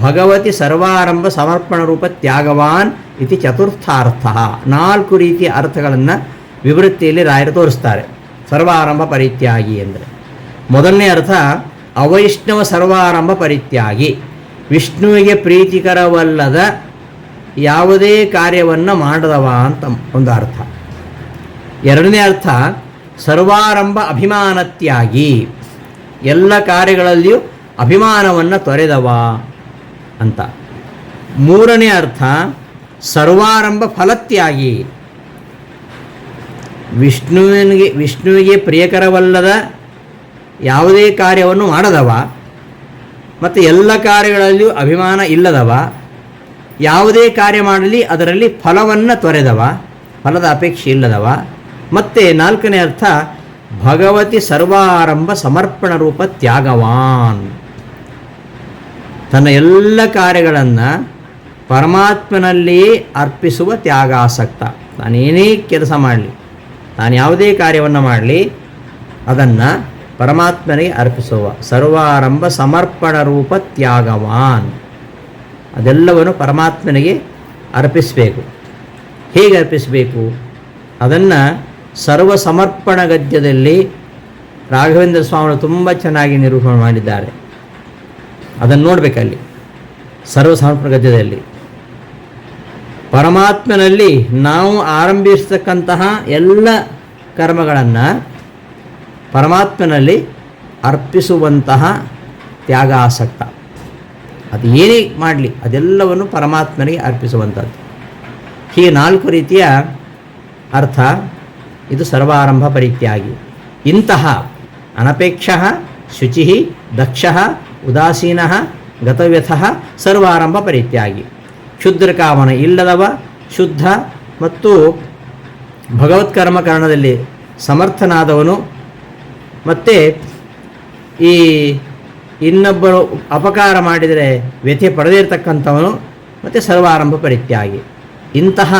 ಭಗವತಿ ಸರ್ವಾರಂಭ ಸಮರ್ಪಣ ರೂಪ ತ್ಯಾಗವಾನ್ ಇತಿ ಚತುರ್ಥಾರ್ಥ. 4 ರೀತಿಯ ಅರ್ಥಗಳನ್ನು ವಿವೃತ್ತಿಯಲ್ಲಿ ರಾಯರು ತೋರಿಸ್ತಾರೆ ಸರ್ವಾರಂಭ ಪರಿತ್ಯಾಗಿ ಅಂದರೆ. ಮೊದಲನೇ ಅರ್ಥ ಅವೈಷ್ಣವ ಸರ್ವಾರಂಭ ಪರಿತ್ಯಾಗಿ, ವಿಷ್ಣುವಿಗೆ ಪ್ರೀತಿಕರವಲ್ಲದ ಯಾವುದೇ ಕಾರ್ಯವನ್ನು ಮಾಡದವ ಅಂತ ಒಂದು ಅರ್ಥ. ಎರಡನೇ ಅರ್ಥ ಸರ್ವಾರಂಭ ಅಭಿಮಾನತ್ಯಾಗಿ, ಎಲ್ಲ ಕಾರ್ಯಗಳಲ್ಲಿಯೂ ಅಭಿಮಾನವನ್ನು ತೊರೆದವ ಅಂತ. ಮೂರನೇ ಅರ್ಥ ಸರ್ವಾರಂಭ ಫಲತ್ಯಾಗಿ, ವಿಷ್ಣುವಿಗೆ ಪ್ರಿಯಕರವಲ್ಲದ ಯಾವುದೇ ಕಾರ್ಯವನ್ನು ಮಾಡದವ, ಮತ್ತು ಎಲ್ಲ ಕಾರ್ಯಗಳಲ್ಲಿಯೂ ಅಭಿಮಾನ ಇಲ್ಲದವ, ಯಾವುದೇ ಕಾರ್ಯ ಮಾಡಲಿ ಅದರಲ್ಲಿ ಫಲವನ್ನು ತೊರೆದವ, ಫಲದ ಅಪೇಕ್ಷೆ ಇಲ್ಲದವ. ಮತ್ತು ನಾಲ್ಕನೇ ಅರ್ಥ ಭಗವತಿ ಸರ್ವಾರಂಭ ಸಮರ್ಪಣ ರೂಪ ತ್ಯಾಗವಾನ್, ತನ್ನ ಎಲ್ಲ ಕಾರ್ಯಗಳನ್ನು ಪರಮಾತ್ಮನಲ್ಲಿಯೇ ಅರ್ಪಿಸುವ ತ್ಯಾಗಾಸಕ್ತ. ನಾನೇನೇ ಕೆಲಸ ಮಾಡಲಿ, ನಾನು ಯಾವುದೇ ಕಾರ್ಯವನ್ನು ಮಾಡಲಿ ಅದನ್ನು ಪರಮಾತ್ಮನಿಗೆ ಅರ್ಪಿಸುವ ಸರ್ವಾರಂಭ ಸಮರ್ಪಣ ರೂಪ ತ್ಯಾಗವಾನ್, ಅದೆಲ್ಲವನ್ನು ಪರಮಾತ್ಮನಿಗೆ ಅರ್ಪಿಸಬೇಕು. ಹೇಗೆ ಅರ್ಪಿಸಬೇಕು ಅದನ್ನು ಸರ್ವ ಸಮರ್ಪಣ ಗದ್ಯದಲ್ಲಿ ರಾಘವೇಂದ್ರ ಸ್ವಾಮಿಗಳು ತುಂಬ ಚೆನ್ನಾಗಿ ನಿರೂಪಣೆ ಮಾಡಿದ್ದಾರೆ. ಅದನ್ನು ನೋಡಬೇಕಲ್ಲಿ ಸರ್ವ ಸಮರ್ಪಣ ಗದ್ಯದಲ್ಲಿ. ಪರಮಾತ್ಮನಲ್ಲಿ ನಾವು ಆರಂಭಿಸತಕ್ಕಂತಹ ಎಲ್ಲ ಕರ್ಮಗಳನ್ನು ಪರಮಾತ್ಮನಲ್ಲಿ ಅರ್ಪಿಸುವಂತಹ ತ್ಯಾಗಾಸಕ್ತ. ಅದು ಏನೇ ಮಾಡಲಿ ಅದೆಲ್ಲವನ್ನು ಪರಮಾತ್ಮನಿಗೆ ಅರ್ಪಿಸುವಂಥದ್ದು. ಹೀಗೆ 4 ರೀತಿಯ ಅರ್ಥ ಇದು ಸರ್ವಾರಂಭ ಪರಿತ್ಯಾಗಿ. ಇಂತಹ ಅನಪೇಕ್ಷ, ಶುಚಿ, ದಕ್ಷ, ಉದಾಸೀನ, ಗತವ್ಯಥ ಸರ್ವಾರಂಭ ಪರಿತ್ಯಾಗಿ. ಕ್ಷುದ್ರ ಕಾಮನ ಇಲ್ಲದವ, ಶುದ್ಧ ಮತ್ತು ಭಗವತ್ಕರ್ಮಕರಣದಲ್ಲಿ ಸಮರ್ಥನಾದವನು, ಮತ್ತು ಈ ಇನ್ನೊಬ್ಬರು ಅಪಕಾರ ಮಾಡಿದರೆ ವ್ಯಥೆ ಪಡೆದೇ ಇರತಕ್ಕಂಥವನು, ಮತ್ತು ಸರ್ವಾರಂಭ ಪರಿತ್ಯಾಗಿ. ಇಂತಹ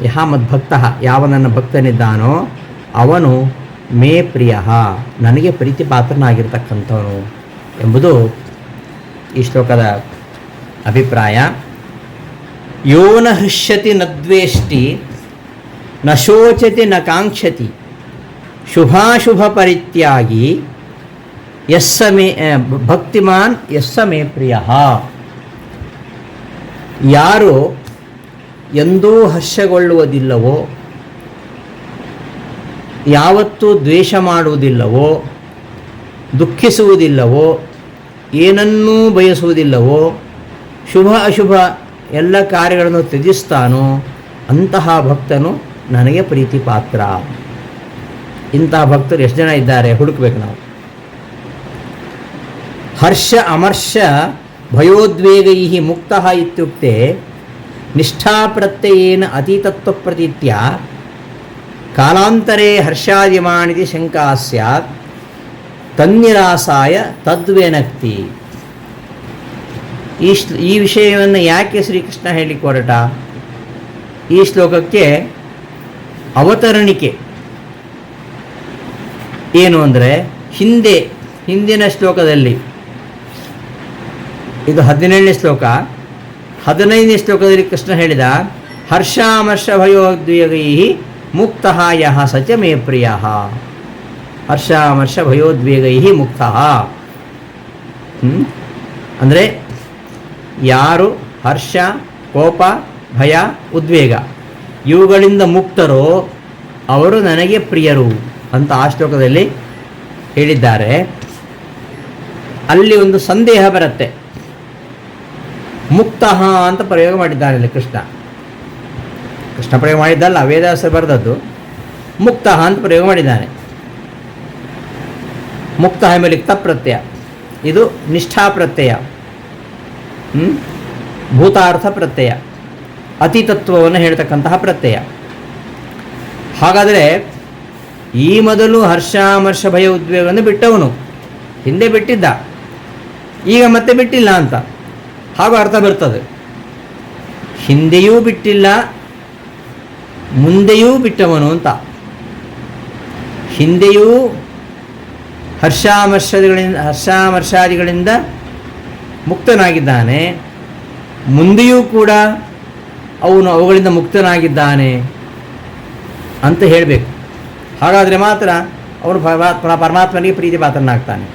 ಯಹ ಮದ್ಭಕ್ತ, ಯಾವ ನನ್ನ ಭಕ್ತನಿದ್ದಾನೋ ಅವನು ಮೇ ಪ್ರಿಯ, ನನಗೆ ಪ್ರೀತಿಪಾತ್ರನಾಗಿರ್ತಕ್ಕಂಥವನು ಎಂಬುದು ಈ ಶ್ಲೋಕದ ಅಭಿಪ್ರಾಯ. ಯೋ ನ ಹೃಷ್ಯತಿ ನ ದ್ವೇಷ್ಟಿ ನ ಶೋಚತಿ ನ ಕಾಂಕ್ಷತಿ ಶುಭಾಶುಭ ಪರಿತ್ಯಾಗಿ ಯಸ್ಸ ಮೇ ಭಕ್ತಿಮಾನ್ ಯಸ್ಸ ಮೇ ಪ್ರಿಯ. ಯಾರು ಎಂದೂ ಹರ್ಷಗೊಳ್ಳುವುದಿಲ್ಲವೋ, ಯಾವತ್ತೂ ದ್ವೇಷ ಮಾಡುವುದಿಲ್ಲವೋ, ದುಃಖಿಸುವುದಿಲ್ಲವೋ, ಏನನ್ನೂ ಬಯಸುವುದಿಲ್ಲವೋ, ಶುಭ ಅಶುಭ ಎಲ್ಲ ಕಾರ್ಯಗಳನ್ನು ತ್ಯಜಿಸ್ತಾನೋ ಅಂತಹ ಭಕ್ತನು ನನಗೆ ಪ್ರೀತಿ ಪಾತ್ರ. ಇಂತಹ ಭಕ್ತರು ಎಷ್ಟು ಜನ ಇದ್ದಾರೆ ಹುಡುಕಬೇಕು ನಾವು. ಹರ್ಷ ಅಮರ್ಷ ಭಯೋದ್ವೇಗೈ ಮುಕ್ತಃ ಇತ್ಯುಕ್ತೆ ನಿಷ್ಠಾಪ್ರತ್ಯಯೇನ ಅತೀತತ್ವ ಪ್ರತೀತ್ಯ ಕಾಲಾಂತರೇ ಹರ್ಷಾದಿಮಾನಿತಿ ಶಂಕಾ ಸ್ಯಾತ್ ತನ್ನಿರಾಸಾಯ ತದ್ವೇನಕ್ತಿ. ಈ ವಿಷಯವನ್ನು ಯಾಕೆ ಶ್ರೀಕೃಷ್ಣ ಹೇಳಲಿಕ್ಕೆ ಹೊರಟ? ಈ ಶ್ಲೋಕಕ್ಕೆ ಅವತರಣಿಕೆ ಏನು ಅಂದರೆ, ಹಿಂದಿನ ಶ್ಲೋಕದಲ್ಲಿ ಇದು 17ನೇ ಶ್ಲೋಕ, 15ನೇ ಶ್ಲೋಕದಲ್ಲಿ ಕೃಷ್ಣ ಹೇಳಿದ ಹರ್ಷಾಮರ್ಷ ಭಯೋದ್ವೇಗೈ ಮುಕ್ತಃ ಯಃ ಸ ಚ ಮೇ ಪ್ರಿಯ. ಹರ್ಷಾಮರ್ಷ ಭಯೋದ್ವೇಗೈ ಮುಕ್ತಃ, ಅಂದರೆ ಯಾರು ಹರ್ಷ, ಕೋಪ, ಭಯ, ಉದ್ವೇಗ ಇವುಗಳಿಂದ ಮುಕ್ತರೋ ಅವರು ನನಗೆ ಪ್ರಿಯರು ಅಂತ ಆ ಶ್ಲೋಕದಲ್ಲಿ ಹೇಳಿದ್ದಾರೆ. ಅಲ್ಲಿ ಒಂದು ಸಂದೇಹ ಬರುತ್ತೆ. ಮುಕ್ತಃ ಅಂತ ಪ್ರಯೋಗ ಮಾಡಿದ್ದಾನೆ ಇಲ್ಲಿ ಕೃಷ್ಣ ಪ್ರಯೋಗ ಮಾಡಿದ್ದಲ್ಲ, ವೇದವ್ಯಾಸರು ಬರೆದದ್ದು. ಮುಕ್ತಃ ಅಂತ ಪ್ರಯೋಗ ಮಾಡಿದ್ದಾನೆ. ಮುಕ್ತ ಎಂಬ ಲಿಪ್ತ ಪ್ರತ್ಯಯ, ಇದು ನಿಷ್ಠಾ ಪ್ರತ್ಯಯ, ಭೂತಾರ್ಥ ಪ್ರತ್ಯಯ, ಅತಿತತ್ವವನ್ನು ಹೇಳ್ತಕ್ಕಂತಹ ಪ್ರತ್ಯಯ. ಹಾಗಾದರೆ ಈ ಮೊದಲು ಹರ್ಷಾಮರ್ಷ ಭಯ ಉದ್ವೇಗವನ್ನು ಬಿಟ್ಟವನು, ಹಿಂದೆ ಬಿಟ್ಟಿದ್ದ, ಈಗ ಮತ್ತೆ ಬಿಟ್ಟಿಲ್ಲ ಅಂತ ಹಾಗೂ ಅರ್ಥ ಬರ್ತದೆ. ಹಿಂದೆಯೂ ಬಿಟ್ಟಿಲ್ಲ, ಮುಂದೆಯೂ ಬಿಟ್ಟವನು ಅಂತ. ಹಿಂದೆಯೂ ಹರ್ಷಾಮರ್ಷಾದಿಗಳಿಂದ ಮುಕ್ತನಾಗಿದ್ದಾನೆ, ಮುಂದೆಯೂ ಕೂಡ ಅವನು ಅವುಗಳಿಂದ ಮುಕ್ತನಾಗಿದ್ದಾನೆ ಅಂತ ಹೇಳಬೇಕು. ಹಾಗಾದರೆ ಮಾತ್ರ ಅವನು ಪರಮಾತ್ಮನಿಗೆ ಪ್ರೀತಿ ಪಾತ್ರನಾಗ್ತಾನೆ.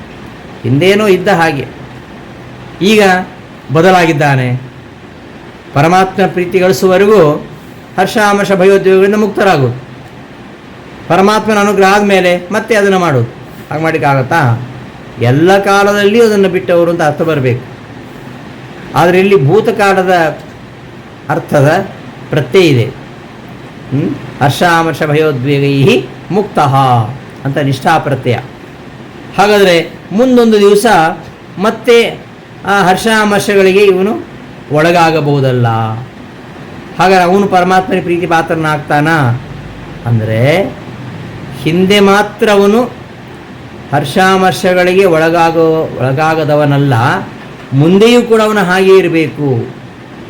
ಹಿಂದೇನೋ ಇದ್ದ ಹಾಗೆ ಈಗ ಬದಲಾಗಿದ್ದಾನೆ. ಪರಮಾತ್ಮ ಪ್ರೀತಿ ಗಳಿಸುವವರೆಗೂ ಹರ್ಷಾಮರ್ಷ ಭಯೋದ್ಯೋಗಗಳಿಂದ ಮುಕ್ತರಾಗೋದು. ಪರಮಾತ್ಮನ ಅನುಗ್ರಹ ಆದಮೇಲೆ ಮತ್ತೆ ಅದನ್ನು ಮಾಡೋದು. ಹಾಗೆ ಮಾಡಲಿಕ್ಕಾಗತ್ತಾ? ಎಲ್ಲ ಕಾಲದಲ್ಲಿಯೂ ಅದನ್ನು ಬಿಟ್ಟವರು ಅಂತ ಅರ್ಥ ಬರಬೇಕು. ಆದರೆ ಇಲ್ಲಿ ಭೂತಕಾಲದ ಅರ್ಥದ ಪ್ರತ್ಯಯ ಇದೆ. ಹರ್ಷಾಮರ್ಷ ಭಯೋದ್ವೇಗೈ ಮುಕ್ತಃ ಅಂತ ನಿಷ್ಠಾ ಪ್ರತ್ಯಯ. ಹಾಗಾದರೆ ಮುಂದೊಂದು ದಿವಸ ಮತ್ತೆ ಆ ಹರ್ಷಾಮರ್ಷಗಳಿಗೆ ಇವನು ಒಳಗಾಗಬಹುದಲ್ಲ. ಹಾಗಾದರೆ ಅವನು ಪರಮಾತ್ಮನ ಪ್ರೀತಿ ಪಾತ್ರನಾಗ್ತಾನ ಅಂದರೆ ಹಿಂದೆ ಮಾತ್ರ ಅವನು ಹರ್ಷಾಮರ್ಷಗಳಿಗೆ ಒಳಗಾಗದವನಲ್ಲ, ಮುಂದೆಯೂ ಕೂಡ ಅವನು ಹಾಗೆ ಇರಬೇಕು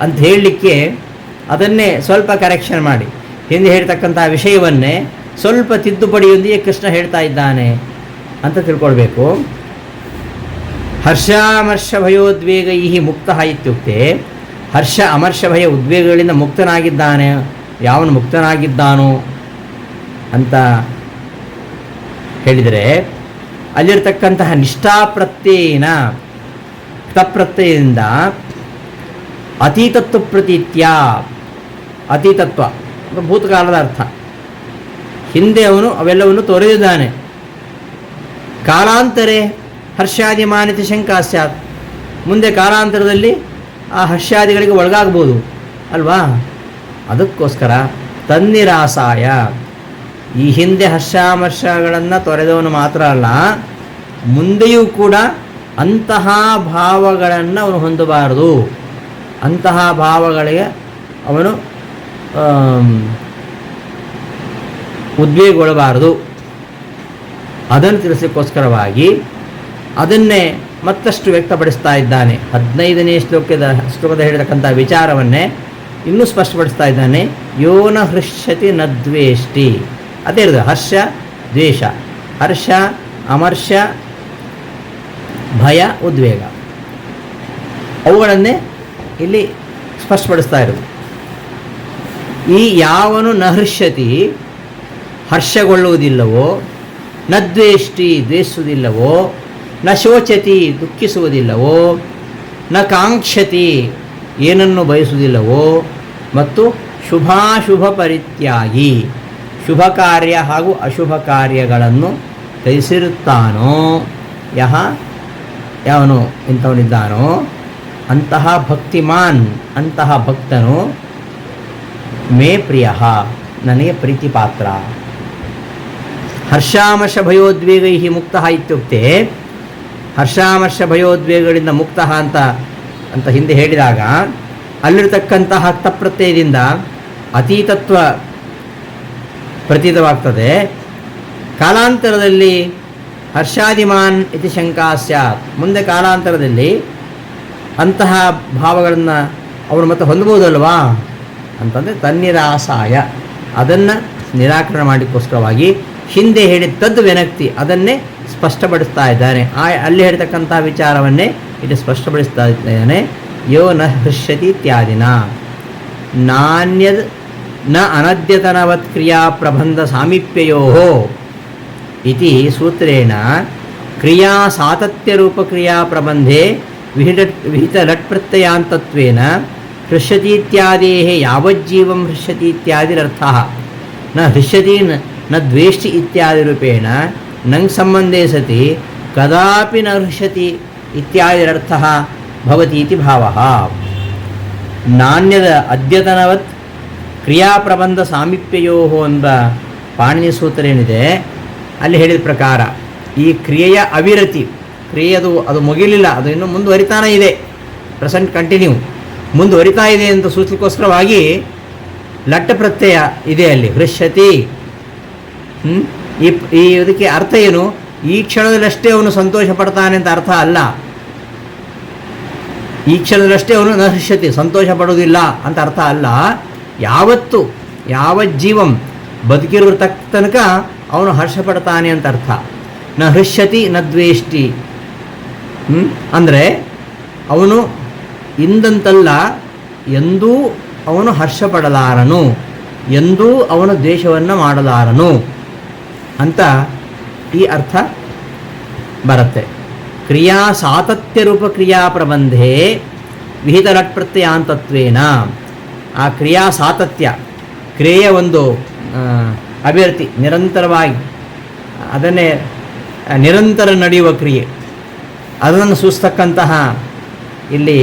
ಅಂತ ಹೇಳಲಿಕ್ಕೆ ಅದನ್ನೇ ಸ್ವಲ್ಪ ಕರೆಕ್ಷನ್ ಮಾಡಿ ಹಿಂದೆ ಹೇಳ್ತಕ್ಕಂಥ ವಿಷಯವನ್ನೇ ಸ್ವಲ್ಪ ತಿದ್ದುಪಡಿಯೊಂದಿಗೆ ಕೃಷ್ಣ ಹೇಳ್ತಾ ಇದ್ದಾನೆ ಅಂತ ತಿಳ್ಕೊಳ್ಬೇಕು. ಹರ್ಷಾಮರ್ಷ ಭಯೋದ್ವೇಗೈ ಮುಕ್ತಃ ಇತ್ಯುಕ್ತೆ ಹರ್ಷ ಅಮರ್ಷ ಭಯ ಉದ್ವೇಗಗಳಿಂದ ಮುಕ್ತನಾಗಿದ್ದಾನೆ. ಯಾವನು ಮುಕ್ತನಾಗಿದ್ದಾನೋ ಅಂತ ಹೇಳಿದರೆ ಅಲ್ಲಿರ್ತಕ್ಕಂತಹ ನಿಷ್ಠಾಪ್ರತ್ಯಯನ ತಪ್ರತ್ಯಯದಿಂದ ಅತೀತತ್ವ ಪ್ರತೀತ್ಯ, ಅತೀತತ್ವ ಭೂತಕಾಲದ ಅರ್ಥ. ಹಿಂದೆ ಅವನು ಅವೆಲ್ಲವನ್ನು ತೊರೆದಿದ್ದಾನೆ. ಕಾಲಾಂತರೆ ಹರ್ಷಾದಿ ಮಾನಿತ ಶಂಕಾ ಸ್ಯಾತ್, ಮುಂದೆ ಕಾಲಾಂತರದಲ್ಲಿ ಆ ಹರ್ಷಾದಿಗಳಿಗೆ ಒಳಗಾಗ್ಬೋದು ಅಲ್ವಾ? ಅದಕ್ಕೋಸ್ಕರ ತನ್ನಿರಾಸಾಯ, ಈ ಹಿಂದೆ ಹರ್ಷಾಮರ್ಷಗಳನ್ನು ತೊರೆದವನು ಮಾತ್ರ ಅಲ್ಲ, ಮುಂದೆಯೂ ಕೂಡ ಅಂತಹ ಭಾವಗಳನ್ನು ಅವನು ಹೊಂದಬಾರದು, ಅಂತಹ ಭಾವಗಳಿಗೆ ಅವನು ಉದ್ವೇಗಗೊಳ್ಳಬಾರದು. ಅದನ್ನು ತಿಳಿಸಲಿಕ್ಕೋಸ್ಕರವಾಗಿ ಅದನ್ನೇ ಮತ್ತಷ್ಟು ವ್ಯಕ್ತಪಡಿಸ್ತಾ ಇದ್ದಾನೆ. 15ನೇ ಶ್ಲೋಕದ ಹೇಳಿರ್ತಕ್ಕಂಥ ವಿಚಾರವನ್ನೇ ಇನ್ನೂ ಸ್ಪಷ್ಟಪಡಿಸ್ತಾ ಇದ್ದಾನೆ. ಯೋನ ಹೃಷ್ಯತಿ ನ ದ್ವೇಷ್ಟಿ, ಅದೇ ಇರೋದು ಹರ್ಷ ದ್ವೇಷ, ಹರ್ಷ ಅಮರ್ಷ ಭಯ ಉದ್ವೇಗ, ಅವುಗಳನ್ನೇ ಇಲ್ಲಿ ಸ್ಪಷ್ಟಪಡಿಸ್ತಾ ಇರೋದು. ಈ ಯಾವನು ನ ಹೃಷ್ಯತಿ ಹರ್ಷಗೊಳ್ಳುವುದಿಲ್ಲವೋ, ನ ದ್ವೇಷ್ಟಿ ದ್ವೇಷಿಸುವುದಿಲ್ಲವೋ, ನ ಶೋಚತಿ ದುಃಖಿಸುವುದಿಲ್ಲವೋ, ನ ಕಾಂಕ್ಷತಿ ಏನನ್ನು ಬಯಸುವುದಿಲ್ಲವೋ, ಮತ್ತು ಶುಭಾಶುಭ ಪರಿತ್ಯಾಗಿ ಶುಭ ಕಾರ್ಯ ಹಾಗೂ ಅಶುಭ ಕಾರ್ಯಗಳನ್ನು ತ್ಯಜಿಸಿರುತ್ತಾನೋ, ಯಾವನು ಇಂಥವನಿದ್ದಾನೋ ಅಂತಹ ಭಕ್ತಿಮಾನ್, ಅಂತಹ ಭಕ್ತನು ಮೇ ಪ್ರಿಯ, ನನಗೆ ಪ್ರೀತಿಪಾತ್ರ. ಹರ್ಷಾಮರ್ಷ ಭಯೋದ್ವೇಗೈ ಮುಕ್ತಃ ಇತ್ಯುಕ್ತೆ ಹರ್ಷಾಮರ್ಷ ಭಯೋದ್ವೇಗಗಳಿಂದ ಮುಕ್ತಃ ಅಂತ ಹಿಂದೆ ಹೇಳಿದಾಗ ಅಲ್ಲಿರ್ತಕ್ಕಂತಹ ತಪ್ರತ್ಯಯದಿಂದ ಅತೀತತ್ವ ಪ್ರತೀತವಾಗ್ತದೆ. ಕಾಲಾಂತರದಲ್ಲಿ ಹರ್ಷಾದಿಮಾನ್ ಇತಿ ಶಂಕಾ ಸ್ಯಾತ್, ಮುಂದೆ ಕಾಲಾಂತರದಲ್ಲಿ ಅಂತಹ ಭಾವಗಳನ್ನು ಅವರು ಮತ್ತೆ ಹೊಂದಬಹುದಲ್ವಾ ಅಂತಂದರೆ ತನ್ನಿರಾಸಾಯ, ಅದನ್ನು ನಿರಾಕರಣೆ ಮಾಡಲಿಕ್ಕೋಸ್ಕರವಾಗಿ ಹಿಂದೆ ಹೇಳಿದ್ದದ್ದು ವಿನಕ್ತಿ ಅದನ್ನೇ ಸ್ಪಷ್ಟಪಡಿಸ್ತಾ ಇದ್ದಾನೆ. ಅಲ್ಲಿ ಹೇಳ್ತಕ್ಕಂಥ ವಿಚಾರವನ್ನೇ ಇಲ್ಲಿ ಸ್ಪಷ್ಟಪಡಿಸ್ತಾ ಇದ್ದಾನೆ. ಯೋ ನ ಹೃಷ್ಯತಿ ಇತ್ಯಾದಿನ ನಾಣ್ಯದ್ ನ ಅನದ್ಯತನವತ್ ಕ್ರಿಯಾ ಪ್ರಬಂಧ ಸಾಮೀಪ್ಯಯೋ ಇತಿ ಸೂತ್ರೇಣ ಕ್ರಿಯಾ ಸಾತತ್ಯ ರೂಪ ಕ್ರಿಯಾ ಪ್ರಬಂಧೆ ವಿಹಿತ ಲಟ್ ಪ್ರತ್ಯಯಾಂತತ್ವೇನ ಹೃಷ್ಯತೀತ್ಯಾದೇಃ ಯಾವಜ್ಜೀವಂ ಹೃಷ್ಯತೀತ್ಯಾದಿರರ್ಥಃ ನ ಹೃಷ್ಯತಿ ನ ದ್ವೇಷ್ಟಿ ಇತ್ಯಾದಿ ರೂಪೇಣ ನಂಗ್ ಸಂಬಂಧೆ ಸತಿ ಕದಾಪಿ ನ ಹೃಷ್ಯತಿ ಇತ್ಯಾದಿರರ್ಥಃ ಭವತಿ ಇತಿ ಭಾವಃ. ನಾಣ್ಯದ ಅದ್ಯತನವತ್ ಕ್ರಿಯಾಪ್ರಬಂಧ ಸಾಮೀಪ್ಯಯೋಃ ಎಂಬ ಪಾಣಿನಿ ಸೂತ್ರ ಏನಿದೆ ಅಲ್ಲಿ ಹೇಳಿದ ಪ್ರಕಾರ ಈ ಕ್ರಿಯೆಯ ಅವಿರತಿ, ಕ್ರಿಯೆಯದು ಅದು ಮುಗಿಲಿಲ್ಲ, ಅದು ಇನ್ನೂ ಮುಂದುವರಿತಾನೇ ಇದೆ, ಪ್ರೆಸೆಂಟ್ ಕಂಟಿನ್ಯೂ ಮುಂದುವರಿತಾ ಇದೆ ಅಂತ ಸೂಚನೆಗೋಸ್ಕರವಾಗಿ ಲಟ್ಟ ಪ್ರತ್ಯಯ ಇದೆ ಅಲ್ಲಿ, ಹೃಷ್ಯತಿ. ಈ ಇದಕ್ಕೆ ಅರ್ಥ ಏನು? ಈ ಕ್ಷಣದಲ್ಲಷ್ಟೇ ಅವನು ಸಂತೋಷ ಪಡ್ತಾನೆ ಅಂತ ಅರ್ಥ ಅಲ್ಲ. ಈ ಕ್ಷಣದಲ್ಲಷ್ಟೇ ಅವನು ನ ಹೃಷ್ಯತಿ, ಸಂತೋಷ ಪಡೋದಿಲ್ಲ ಅಂತ ಅರ್ಥ ಅಲ್ಲ. ಯಾವತ್ತು ಯಾವ ಜೀವಂ ಬದುಕಿರೋ ತನಕ ಅವನು ಹರ್ಷ ಪಡ್ತಾನೆ ಅಂತ ಅರ್ಥ. ನ ಹೃಷ್ಯತಿ ನ ದ್ವೇಷ್ಟಿ ಅಂದರೆ ಅವನು ಇಂದಂತಲ್ಲ, ಎಂದೂ ಅವನು ಹರ್ಷ ಪಡಲಾರನು, ಎಂದೂ ಅವನು ದ್ವೇಷವನ್ನು ಮಾಡಲಾರನು ಅಂತ ಈ ಅರ್ಥ ಬರುತ್ತೆ. ಕ್ರಿಯಾ ಸಾತತ್ಯ ರೂಪ ಕ್ರಿಯಾ ಪ್ರಬಂಧೆ ವಿಹಿತ ಲಟ್ ಪ್ರತ್ಯಯಾಂತತ್ವೇನ, ಆ ಕ್ರಿಯಾ ಸಾತತ್ಯ ಕ್ರಿಯೆಯ ಒಂದು ಅಭಿವೃದ್ಧಿ, ನಿರಂತರವಾಗಿ ಅದನ್ನೇ ನಿರಂತರ ನಡೆಯುವ ಕ್ರಿಯೆ, ಅದನ್ನು ಸೂಚಿಸ್ತಕ್ಕಂತಹ ಇಲ್ಲಿ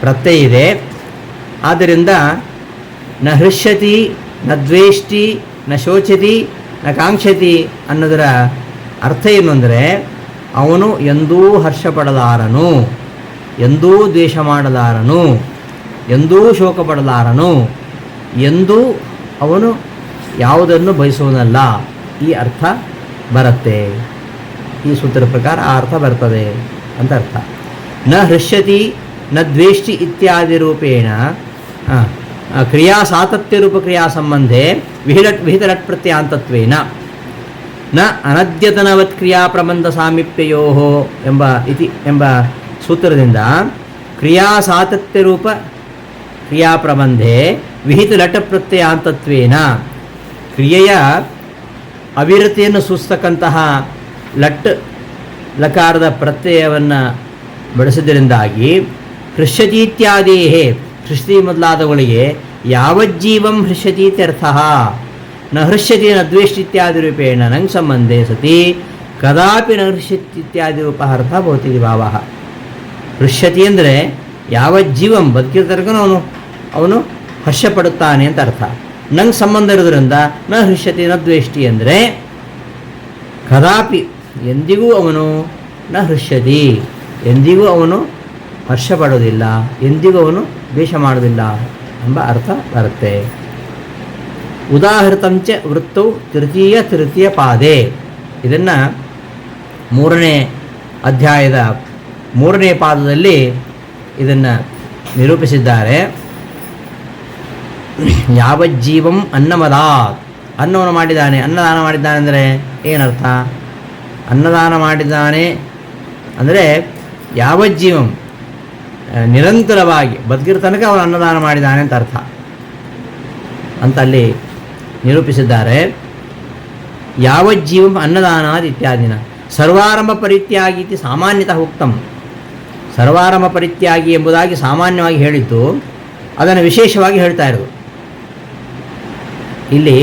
ಪ್ರತ್ಯಯ ಇದೆ. ಆದ್ದರಿಂದ ನ ಹೃಷ್ಯತಿ ನ ದ್ವೇಷ್ಟಿ ನ ಶೋಚತಿ ನ ಕಾಂಕ್ಷತಿ ಅನ್ನೋದರ ಅರ್ಥ ಏನು ಅಂದರೆ ಅವನು ಎಂದೂ ಹರ್ಷ ಪಡಲಾರನು, ಎಂದೂ ದ್ವೇಷ ಮಾಡಲಾರನು, ಎಂದೂ ಶೋಕ ಪಡಲಾರನು, ಎಂದೂ ಅವನು ಯಾವುದನ್ನು ಬಯಸುವುದಲ್ಲ. ಈ ಅರ್ಥ ಬರುತ್ತೆ, ಈ ಸೂತ್ರದ ಪ್ರಕಾರ ಆ ಅರ್ಥ ಬರ್ತದೆ ಅಂತ ಅರ್ಥ. ನ ಹೃಷ್ಯತಿ ನ ದ್ವೇಷ್ಟಿ ಇತ್ಯಾದಿ ರೂಪೇಣ ಕ್ರಿಯಾ ಸಾತತ್ಯ ರೂಪ ಕ್ರಿಯಾ ಸಂಬಂಧೆ ವಿಹಿತ ಲಟ್ ಪ್ರತ್ಯಯಾಂತತ್ವೇನ ನ ಅನದ್ಯತನವತ್ ಕ್ರಿಯಾ ಪ್ರಬಂಧ ಸಾಮೀಪ್ಯಯೋ ಎಂಬ ಸೂತ್ರದಿಂದ ಕ್ರಿಯಾ ಸಾತತ್ಯ ರೂಪ ಕ್ರಿಯಾ ಪ್ರಬಂಧೆ ವಿಹಿತ ಲಟ ಪ್ರತ್ಯಯಾಂತತ್ವೇನ ಕ್ರಿಯೆಯ ಅವಿರತಿಯನ್ನು ಸೂಚಿಸ್ತಕ್ಕಂತಹ ಲಟ್ ಲಕಾರದ ಪ್ರತ್ಯಯವನ್ನು ಬಳಸಿದ್ದರಿಂದಾಗಿ ಹೃಷ್ಯತೀತ್ಯಾದೇಹೇ ಹೃಷ್ಯತಿ ಮೊದಲಾದವುಗಳಿಗೆ ಯಾವಜ್ಜೀವಂ ಹೃಷ್ಯತೀತ್ಯರ್ಥ ನ ಹೃಷ್ಯತಿ ನ ದ್ವೇಷ್ಟಿ ಇತ್ಯಾದಿ ರೂಪೇಣ ನಂಗೆ ಸಂಬಂಧೆ ಸತಿ ಕದಾಪಿ ನ ಹೃಷ್ಯತಿ ಇತ್ಯಾದಿ ರೂಪ ಅರ್ಥ ಭವತಿ ಭಾವ. ಹೃಷ್ಯತಿ ಅಂದರೆ ಯಾವಜ್ಜೀವಂ ಬದುಕಿರ್ತರ್ಗನು ಅವನು ಹರ್ಷಪಡುತ್ತಾನೆ ಅಂತ ಅರ್ಥ. ನಂಗೆ ಸಂಬಂಧ ಇರೋದ್ರಿಂದ ನ ಹೃಷ್ಯತಿ ನ ದ್ವೇಷ್ಟಿ ಅಂದರೆ ಕದಾಪಿ ಎಂದಿಗೂ ಅವನು ನ ಹೃಷ್ಯತಿ, ಎಂದಿಗೂ ಅವನು ಹರ್ಷ ಪಡೋದಿಲ್ಲ, ಎಂದಿಗೂ ಅವನು ದ್ವೇಷ ಮಾಡೋದಿಲ್ಲ ಎಂಬ ಅರ್ಥ ಬರುತ್ತೆ. ಉದಾಹೃತಂಚ ವೃತ್ತೌ ತೃತೀಯ ಪಾದೆ, ಇದನ್ನು 3ನೇ ಅಧ್ಯಾಯದ 3ನೇ ಪಾದದಲ್ಲಿ ಇದನ್ನು ನಿರೂಪಿಸಿದ್ದಾರೆ. ಯಾವಜ್ಜೀವಂ ಅನ್ನಮದಾತ್, ಅನ್ನವನ್ನು ಮಾಡಿದ್ದಾನೆ, ಅನ್ನದಾನ ಮಾಡಿದ್ದಾನೆ ಅಂದರೆ ಏನರ್ಥ? ಅನ್ನದಾನ ಮಾಡಿದ್ದಾನೆ ಅಂದರೆ ಯಾವಜ್ಜೀವಂ ನಿರಂತರವಾಗಿ ಬದುಕಿರೋ ತನಕ ಅವನು ಅನ್ನದಾನ ಮಾಡಿದ್ದಾನೆ ಅಂತ ಅರ್ಥ ಅಂತ ಅಲ್ಲಿ ನಿರೂಪಿಸಿದ್ದಾರೆ. ಯಾವಜ್ಜೀವಂ ಅನ್ನದಾನಾದ್ ಇತ್ಯಾದಿನ ಸರ್ವಾರಂಭ ಪರಿತ್ಯಾಗಿ ಇತಿ ಸಾಮಾನ್ಯತಃ ಉಕ್ತಂ. ಸರ್ವಾರಂಭ ಪರಿತ್ಯಾಗಿ ಎಂಬುದಾಗಿ ಸಾಮಾನ್ಯವಾಗಿ ಹೇಳಿದ್ದು, ಅದನ್ನು ವಿಶೇಷವಾಗಿ ಹೇಳ್ತಾ ಇರೋದು. ಇಲ್ಲಿ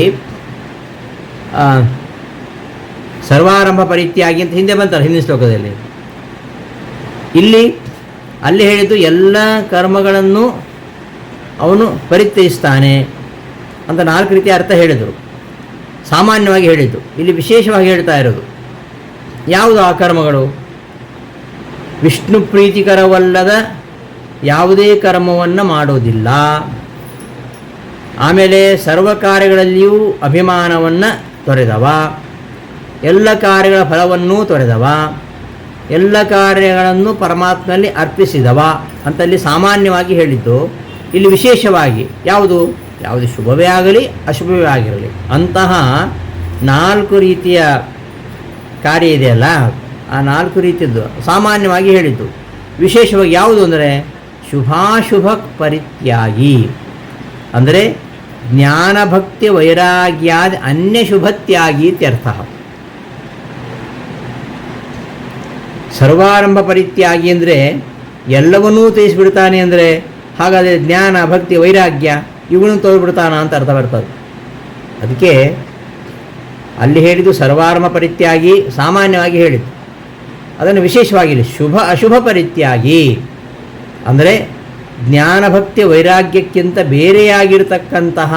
ಸರ್ವಾರಂಭ ಪರಿತ್ಯಾಗಿ ಅಂತ ಹಿಂದೆ ಬಂತಾರೆ ಹಿಂದಿನ ಶ್ಲೋಕದಲ್ಲಿ. ಇಲ್ಲಿ ಅಲ್ಲಿ ಹೇಳಿದ್ದು ಎಲ್ಲ ಕರ್ಮಗಳನ್ನು ಅವನು ಪರಿತ್ಯಜಿಸ್ತಾನೆ ಅಂತ 4 ರೀತಿಯ ಅರ್ಥ ಹೇಳಿದರು, ಸಾಮಾನ್ಯವಾಗಿ ಹೇಳಿದ್ದು. ಇಲ್ಲಿ ವಿಶೇಷವಾಗಿ ಹೇಳ್ತಾ ಇರೋದು ಯಾವುದು ಆ ಕರ್ಮಗಳು? ವಿಷ್ಣು ಪ್ರೀತಿಕರವಲ್ಲದ ಯಾವುದೇ ಕರ್ಮವನ್ನು ಮಾಡೋದಿಲ್ಲ. ಆಮೇಲೆ ಸರ್ವ ಕಾರ್ಯಗಳಲ್ಲಿಯೂ ಅಭಿಮಾನವನ್ನು ತೊರೆದವ, ಎಲ್ಲ ಕಾರ್ಯಗಳ ಫಲವನ್ನೂ ತೊರೆದವ, ಎಲ್ಲ ಕಾರ್ಯಗಳನ್ನು ಪರಮಾತ್ಮನಲ್ಲಿ ಅರ್ಪಿಸಿದವ ಅಂತಲ್ಲಿ ಸಾಮಾನ್ಯವಾಗಿ ಹೇಳಿದ್ದು. ಇಲ್ಲಿ ವಿಶೇಷವಾಗಿ ಯಾವುದು ಶುಭವೇ ಆಗಲಿ ಅಶುಭವೇ ಆಗಿರಲಿ ಅಂತಹ 4 ರೀತಿಯ ಕಾರ್ಯ ಇದೆಯಲ್ಲ, ಆ 4 ರೀತಿಯದ್ದು ಸಾಮಾನ್ಯವಾಗಿ ಹೇಳಿದ್ದು. ವಿಶೇಷವಾಗಿ ಯಾವುದು ಅಂದರೆ ಶುಭಾಶುಭ ಪರಿತ್ಯಾಗಿ, ಅಂದರೆ ಜ್ಞಾನಭಕ್ತಿ ವೈರಾಗ್ಯಾದಿ ಅನ್ಯ ಶುಭತ್ಯಾಗಿ ಇತ್ಯರ್ಥ. ಸರ್ವಾರಂಭ ಪರಿತ್ಯಾಗಿ ಅಂದರೆ ಎಲ್ಲವನ್ನೂ ತ್ಯಜಿಸಿಬಿಡ್ತಾನೆ ಅಂದರೆ ಹಾಗಾದರೆ ಜ್ಞಾನ, ಭಕ್ತಿ, ವೈರಾಗ್ಯ ಇವುಗಳನ್ನು ತೋರಿಬಿಡ್ತಾನ ಅಂತ ಅರ್ಥ ಬರ್ತದೆ. ಅದಕ್ಕೆ ಅಲ್ಲಿ ಹೇಳಿದ್ದು ಸರ್ವಾರಂಭ ಪರಿತ್ಯಾಗಿ ಸಾಮಾನ್ಯವಾಗಿ ಹೇಳಿದ್ದು, ಅದನ್ನು ವಿಶೇಷವಾಗಿ ಶುಭ ಅಶುಭ ಪರಿತ್ಯಾಗಿ ಅಂದರೆ ಜ್ಞಾನಭಕ್ತಿ ವೈರಾಗ್ಯಕ್ಕಿಂತ ಬೇರೆಯಾಗಿರ್ತಕ್ಕಂತಹ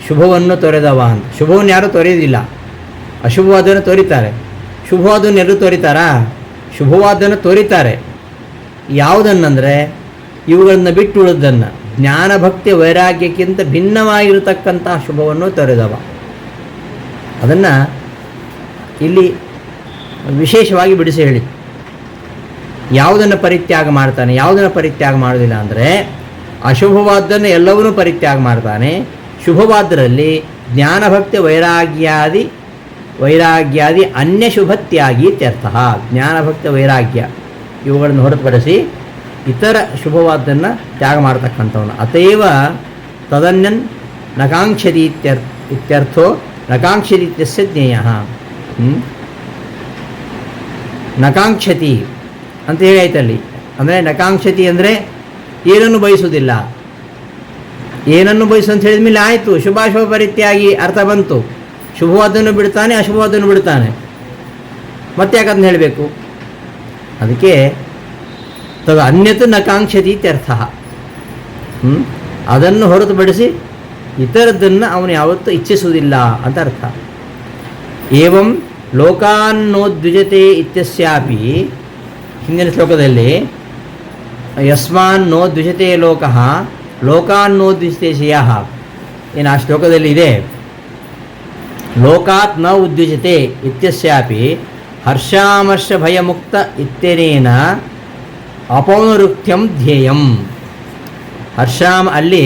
ಶುಭವನ್ನು ತೊರೆದವ ಅಂತ. ಶುಭವನ್ನು ಯಾರೂ ತೊರೆಯೋದಿಲ್ಲ, ಅಶುಭವಾದನ್ನು ತೋರಿತಾರೆ. ಶುಭವಾದನ್ನು ಎಲ್ಲರೂ ತೋರಿತಾರಾ? ಶುಭವಾದನ್ನು ತೋರಿತಾರೆ. ಯಾವುದನ್ನಂದರೆ ಇವುಗಳನ್ನು ಬಿಟ್ಟು ಉಳಿದನ್ನು, ಜ್ಞಾನಭಕ್ತಿ ವೈರಾಗ್ಯಕ್ಕಿಂತ ಭಿನ್ನವಾಗಿರತಕ್ಕಂತಹ ಶುಭವನ್ನು ತೊರೆದವ. ಅದನ್ನು ಇಲ್ಲಿ ವಿಶೇಷವಾಗಿ ಬಿಡಿಸಿ ಹೇಳಿ. ಯಾವುದನ್ನು ಪರಿತ್ಯಾಗ ಮಾಡ್ತಾನೆ, ಯಾವುದನ್ನು ಪರಿತ್ಯಾಗ ಮಾಡೋದಿಲ್ಲ ಅಂದರೆ ಅಶುಭವಾದ್ದನ್ನು ಎಲ್ಲವನ್ನೂ ಪರಿತ್ಯಾಗ ಮಾಡ್ತಾನೆ. ಶುಭವಾದರಲ್ಲಿ ಜ್ಞಾನಭಕ್ತಿ ವೈರಾಗ್ಯಾದಿ ಅನ್ಯ ಶುಭತ್ಯಾಗಿ ಇತ್ಯರ್ಥ. ಜ್ಞಾನಭಕ್ತಿ ವೈರಾಗ್ಯ ಇವುಗಳನ್ನು ಹೊರತುಪಡಿಸಿ ಇತರ ಶುಭವಾದ್ದನ್ನು ತ್ಯಾಗ ಮಾಡತಕ್ಕಂಥವನು. ಅತೇವ ತದನ್ಯನ್ ನಕಾಂಕ್ಷತಿ ಇತ್ಯರ್ಥೋ ನಕಾಂಕ್ಷತಿ ಇತ್ಯಸ್ಯ ಜ್ಞೇಯ. ನಕಾಂಕ್ಷತಿ ಅಂತ ಹೇಳಿ ಆಯ್ತಲ್ಲಿ. ಅಂದರೆ ನಕಾಂಕ್ಷತಿ ಅಂದರೆ ಏನನ್ನು ಬಯಸುವುದಿಲ್ಲ. ಏನನ್ನು ಬಯಸು ಅಂತ ಹೇಳಿದ ಮೇಲೆ ಆಯಿತು, ಶುಭಾಶುಭ ಪರಿತ್ಯಾಗಿ ಅರ್ಥ ಬಂತು. ಶುಭವಾದನ್ನು ಬಿಡ್ತಾನೆ, ಅಶುಭವಾದನ್ನು ಬಿಡ್ತಾನೆ, ಮತ್ತೆ ಯಾಕೆ ಅದನ್ನ ಹೇಳಬೇಕು? ಅದಕ್ಕೆ ತದ ಅನ್ಯತ್ ನಕಾಂಕ್ಷತಿ ಇತ್ಯರ್ಥ. ಅದನ್ನು ಹೊರತುಪಡಿಸಿ ಇತರದ್ದನ್ನು ಅವನು ಯಾವತ್ತೂ ಇಚ್ಛಿಸುವುದಿಲ್ಲ ಅಂತ ಅರ್ಥ. ಏವಂ ಲೋಕಾನ್ನೋದ್ವಿಜತೆ ಇತ್ಯಸ್ಯಾಪಿ ಹಿಂದಿನ ಶ್ಲೋಕದಲ್ಲಿ ಯಸ್ಮಾನ್ನೋ ದ್ವಿಜತೆ ಲೋಕಃ ಲೋಕಾನ್ನೋದ್ವಿಜತೆ ಶ್ರೇಯಃ ಏನು ಆ ಶ್ಲೋಕದಲ್ಲಿ ಇದೆ. ಲೋಕಾತ್ ನ ಉದ್ವಿಜತೆ ಇತ್ಯಸ್ಯಾಪಿ ಹರ್ಷಾಮರ್ಷ ಭಯಮುಕ್ತ ಇತ್ಯನೇನ ಅಪೌನರುಕ್ತ್ಯಂ ಧ್ಯೇಯಂ. ಹರ್ಷಾಮ ಅಲ್ಲಿ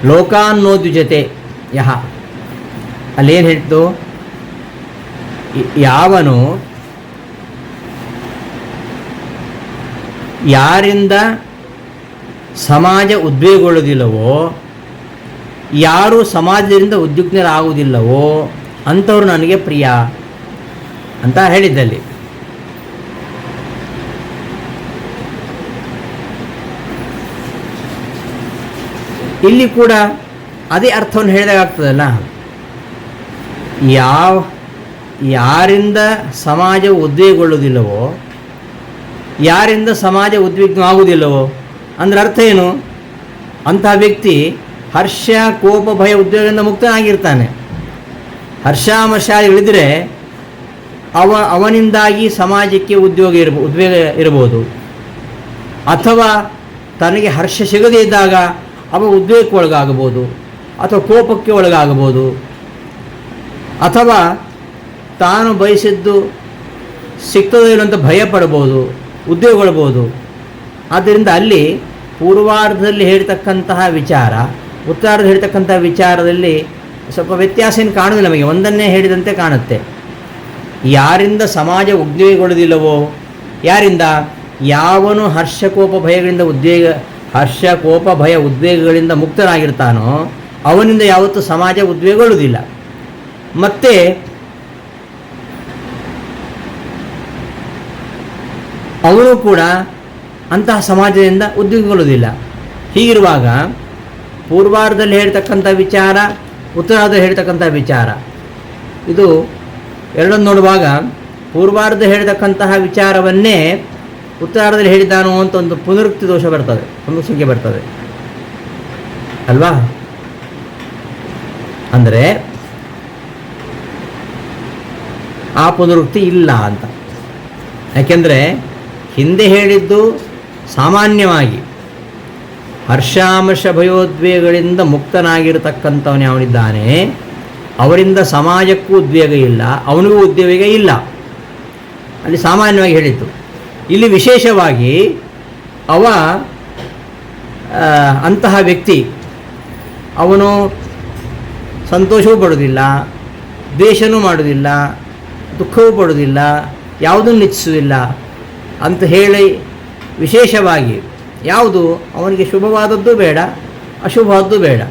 ಲೋಕಾನ್ನೋದ್ವಿಜತೆ ಯಹ ಅಲ್ಲೇನು ಹೇಳ್ತು? ಯಾವನು ಯಾರಿಂದ ಸಮಾಜ ಉದ್ವೇಗಗೊಳ್ಳುವುದಿಲ್ಲವೋ, ಯಾರು ಸಮಾಜದಿಂದ ಉದ್ವಿಗ್ನರಾಗುವುದಿಲ್ಲವೋ ಅಂಥವ್ರು ನನಗೆ ಪ್ರಿಯ ಅಂತ ಹೇಳಿದ್ದಲ್ಲಿ. ಇಲ್ಲಿ ಕೂಡ ಅದೇ ಅರ್ಥವನ್ನು ಹೇಳಿದಾಗ್ತದಲ್ಲ. ಯಾರಿಂದ ಸಮಾಜ ಉದ್ವೇಗಗೊಳ್ಳುವುದಿಲ್ಲವೋ, ಯಾರಿಂದ ಸಮಾಜ ಉದ್ವಿಗ್ನವಾಗುವುದಿಲ್ಲವೋ ಅಂದ್ರೆ ಅರ್ಥ ಏನು? ಅಂತಹ ವ್ಯಕ್ತಿ ಹರ್ಷ, ಕೋಪ, ಭಯ, ಉದ್ವೇಗದಿಂದ ಮುಕ್ತನಾಗಿರ್ತಾನೆ. ಹರ್ಷಾಮರ್ಷಾದಿಗಳಿದ್ದರೆ ಅವನಿಂದಾಗಿ ಸಮಾಜಕ್ಕೆ ಉದ್ವೇಗ ಇರಬಹುದು. ಅಥವಾ ತನಗೆ ಹರ್ಷ ಸಿಗದೇ ಇದ್ದಾಗ ಅವ ಉದ್ವೇಗಕ್ಕೆ ಒಳಗಾಗಬಹುದು, ಅಥವಾ ಕೋಪಕ್ಕೆ ಒಳಗಾಗಬಹುದು, ಅಥವಾ ತಾನು ಬಯಸಿದ್ದು ಸಿಗ್ತದೋ ಇಲ್ಲ ಅಂತ ಭಯ ಪಡ್ಬೋದು, ಉದ್ವೇಗಗೊಳ್ಬೋದು. ಆದ್ದರಿಂದ ಅಲ್ಲಿ ಪೂರ್ವಾರ್ಧದಲ್ಲಿ ಹೇಳ್ತಕ್ಕಂತಹ ವಿಚಾರ, ಉತ್ತರಾರ್ಧದಲ್ಲಿ ಹೇಳ್ತಕ್ಕಂತಹ ವಿಚಾರದಲ್ಲಿ ಸ್ವಲ್ಪ ವ್ಯತ್ಯಾಸ ಏನು ಕಾಣುವುದಿಲ್ಲ ನಮಗೆ, ಒಂದನ್ನೇ ಹೇಳಿದಂತೆ ಕಾಣುತ್ತೆ. ಯಾರಿಂದ ಸಮಾಜ ಉದ್ವೇಗಗೊಳ್ಳುವುದಿಲ್ಲವೋ, ಯಾರಿಂದ ಯಾವನು ಹರ್ಷ ಕೋಪ ಭಯ ಉದ್ವೇಗಗಳಿಂದ ಮುಕ್ತನಾಗಿರ್ತಾನೋ ಅವನಿಂದ ಯಾವತ್ತೂ ಸಮಾಜ ಉದ್ವೇಗಗೊಳ್ಳುವುದಿಲ್ಲ. ಮತ್ತು ಅವನು ಕೂಡ ಅಂತಹ ಸಮಾಜದಿಂದ ಉದ್ವೇಗಗೊಳ್ಳುವುದಿಲ್ಲ. ಹೀಗಿರುವಾಗ ಪೂರ್ವಾರ್ಧದಲ್ಲಿ ಹೇಳ್ತಕ್ಕಂಥ ವಿಚಾರ, ಉತ್ತರಾರ್ಧದಲ್ಲಿ ಹೇಳ್ತಕ್ಕಂಥ ವಿಚಾರ, ಇದು ಎರಡನ್ನು ನೋಡುವಾಗ ಪೂರ್ವಾರ್ಧ ಹೇಳ್ತಕ್ಕಂತಹ ವಿಚಾರವನ್ನೇ ಉತ್ತರಾರ್ಧದಲ್ಲಿ ಹೇಳಿದ್ದಾನೋ ಅಂತ ಒಂದು ಪುನರುಕ್ತಿ ದೋಷ ಬರ್ತದೆ, ಒಂದು ಸಂಖ್ಯೆ ಬರ್ತದೆ ಅಲ್ವಾ? ಅಂದರೆ ಆ ಪುನರುಕ್ತಿ ಇಲ್ಲ ಅಂತ. ಯಾಕೆಂದರೆ ಹಿಂದೆ ಹೇಳಿದ್ದು ಸಾಮಾನ್ಯವಾಗಿ ಹರ್ಷಾಮರ್ಷ ಭಯೋದ್ವೇಗಗಳಿಂದ ಮುಕ್ತನಾಗಿರತಕ್ಕಂಥವನು ಯಾವನಿದ್ದಾನೆ ಅವರಿಂದ ಸಮಾಜಕ್ಕೂ ಉದ್ವೇಗ ಇಲ್ಲ, ಅವನಿಗೂ ಉದ್ವೇಗ ಇಲ್ಲ, ಅಲ್ಲಿ ಸಾಮಾನ್ಯವಾಗಿ ಹೇಳಿದ್ದು. ಇಲ್ಲಿ ವಿಶೇಷವಾಗಿ ಅಂತಹ ವ್ಯಕ್ತಿ ಅವನು ಸಂತೋಷವೂ ಪಡೋದಿಲ್ಲ, ದ್ವೇಷನೂ ಮಾಡೋದಿಲ್ಲ, ದುಃಖವೂ ಪಡೋದಿಲ್ಲ, ಯಾವುದನ್ನು ಇಚ್ಛಿಸುವುದಿಲ್ಲ ಅಂತ ಹೇಳಿ ವಿಶೇಷವಾಗಿ ಯಾವುದು ಅವನಿಗೆ ಶುಭವಾದದ್ದು ಬೇಡ, ಅಶುಭವಾದದ್ದು ಬೇಡ.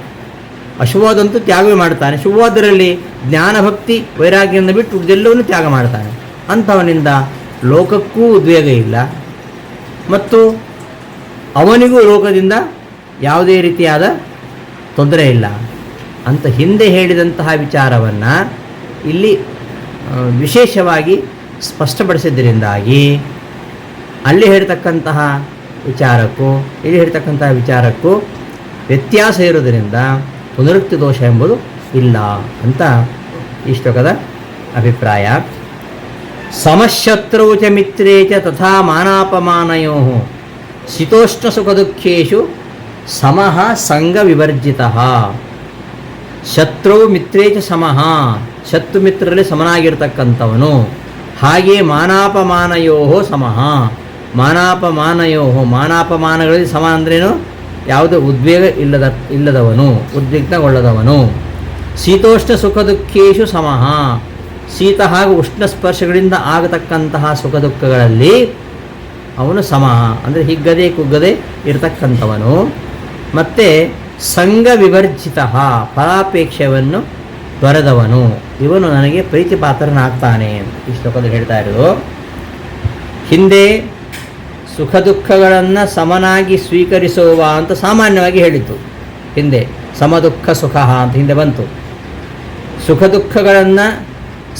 ಅಶುಭವಾದಂತೂ ತ್ಯಾಗವೇ ಮಾಡ್ತಾನೆ, ಶುಭವಾದರಲ್ಲಿ ಜ್ಞಾನಭಕ್ತಿ ವೈರಾಗ್ಯವನ್ನು ಬಿಟ್ಟು ಎಲ್ಲವನ್ನೂ ತ್ಯಾಗ ಮಾಡ್ತಾನೆ. ಅಂಥವನಿಂದ ಲೋಕಕ್ಕೂ ಉದ್ವೇಗ ಇಲ್ಲ ಮತ್ತು ಅವನಿಗೂ ಲೋಕದಿಂದ ಯಾವುದೇ ರೀತಿಯಾದ ತೊಂದರೆ ಇಲ್ಲ ಅಂತ ಹಿಂದೆ ಹೇಳಿದಂತಹ ವಿಚಾರವನ್ನು ಇಲ್ಲಿ ವಿಶೇಷವಾಗಿ ಸ್ಪಷ್ಟಪಡಿಸಿದ್ದರಿಂದಾಗಿ ಅಲ್ಲಿ ಹೇಳ್ತಕ್ಕಂತಹ ವಿಚಾರಕ್ಕೂ ಇಲ್ಲಿ ಹೇಳ್ತಕ್ಕಂತಹ ವಿಚಾರಕ್ಕೂ ವ್ಯತ್ಯಾಸ ಇರೋದರಿಂದ ಪುನರುಕ್ತಿ ದೋಷ ಎಂಬುದು ಇಲ್ಲ ಅಂತ ಈ ಶ್ಲೋಕದ ಅಭಿಪ್ರಾಯ. ಸಮಶತ್ರೌ ಚ ಮಿತ್ರೇ ಚ ತಥಾ ಮಾನಾಪಮಾನಯೋ ಶೀತೋಷ್ಣ ಸುಖ ದುಃಖೇಶು ಸಮಃ ಸಂಗ ವಿವರ್ಜಿತಃ. ಶತ್ರು ಮಿತ್ರೇ ಚ ಸಮಃ, ಶತ್ರು ಮಿತ್ರರಲ್ಲಿ ಸಮನಾಗಿರ್ತಕ್ಕಂಥವನು. ಹಾಗೆ ಮಾನಾಪಮಾನಯೋ ಸಮಃ, ಮಾನಾಪಮಾನಯೋ, ಮಾನಾಪಮಾನಗಳಲ್ಲಿ ಸಮ ಅಂದ್ರೇನು? ಯಾವುದೇ ಉದ್ವೇಗ ಇಲ್ಲದವನು, ಉದ್ವಿಗ್ನಗೊಳ್ಳದವನು. ಶೀತೋಷ್ಣ ಸುಖ ದುಃಖೇಶು ಸಮಃ, ಶೀತ ಹಾಗೂ ಉಷ್ಣ ಸ್ಪರ್ಶಗಳಿಂದ ಆಗತಕ್ಕಂತಹ ಸುಖ ದುಃಖಗಳಲ್ಲಿ ಅವನು ಸಮಃ ಅಂದರೆ ಹಿಗ್ಗದೆ ಕುಗ್ಗದೆ ಇರತಕ್ಕಂಥವನು. ಮತ್ತು ಸಂಗ ವಿವರ್ಜಿತ, ಫಲಾಪೇಕ್ಷವನ್ನು ತೊರೆದವನು. ಇವನು ನನಗೆ ಪ್ರೀತಿಪಾತ್ರನಾಗ್ತಾನೆ ಈ ಶ್ಲೋಕದಲ್ಲಿ ಹೇಳ್ತಾ ಇರೋದು. ಹಿಂದೆ ಸುಖ ದುಃಖಗಳನ್ನು ಸಮನಾಗಿ ಸ್ವೀಕರಿಸುವ ಅಂತ ಸಾಮಾನ್ಯವಾಗಿ ಹೇಳಿತ್ತು. ಹಿಂದೆ ಸಮದುಃಖ ಸುಖ ಅಂತ ಹಿಂದೆ ಬಂತು. ಸುಖ ದುಃಖಗಳನ್ನು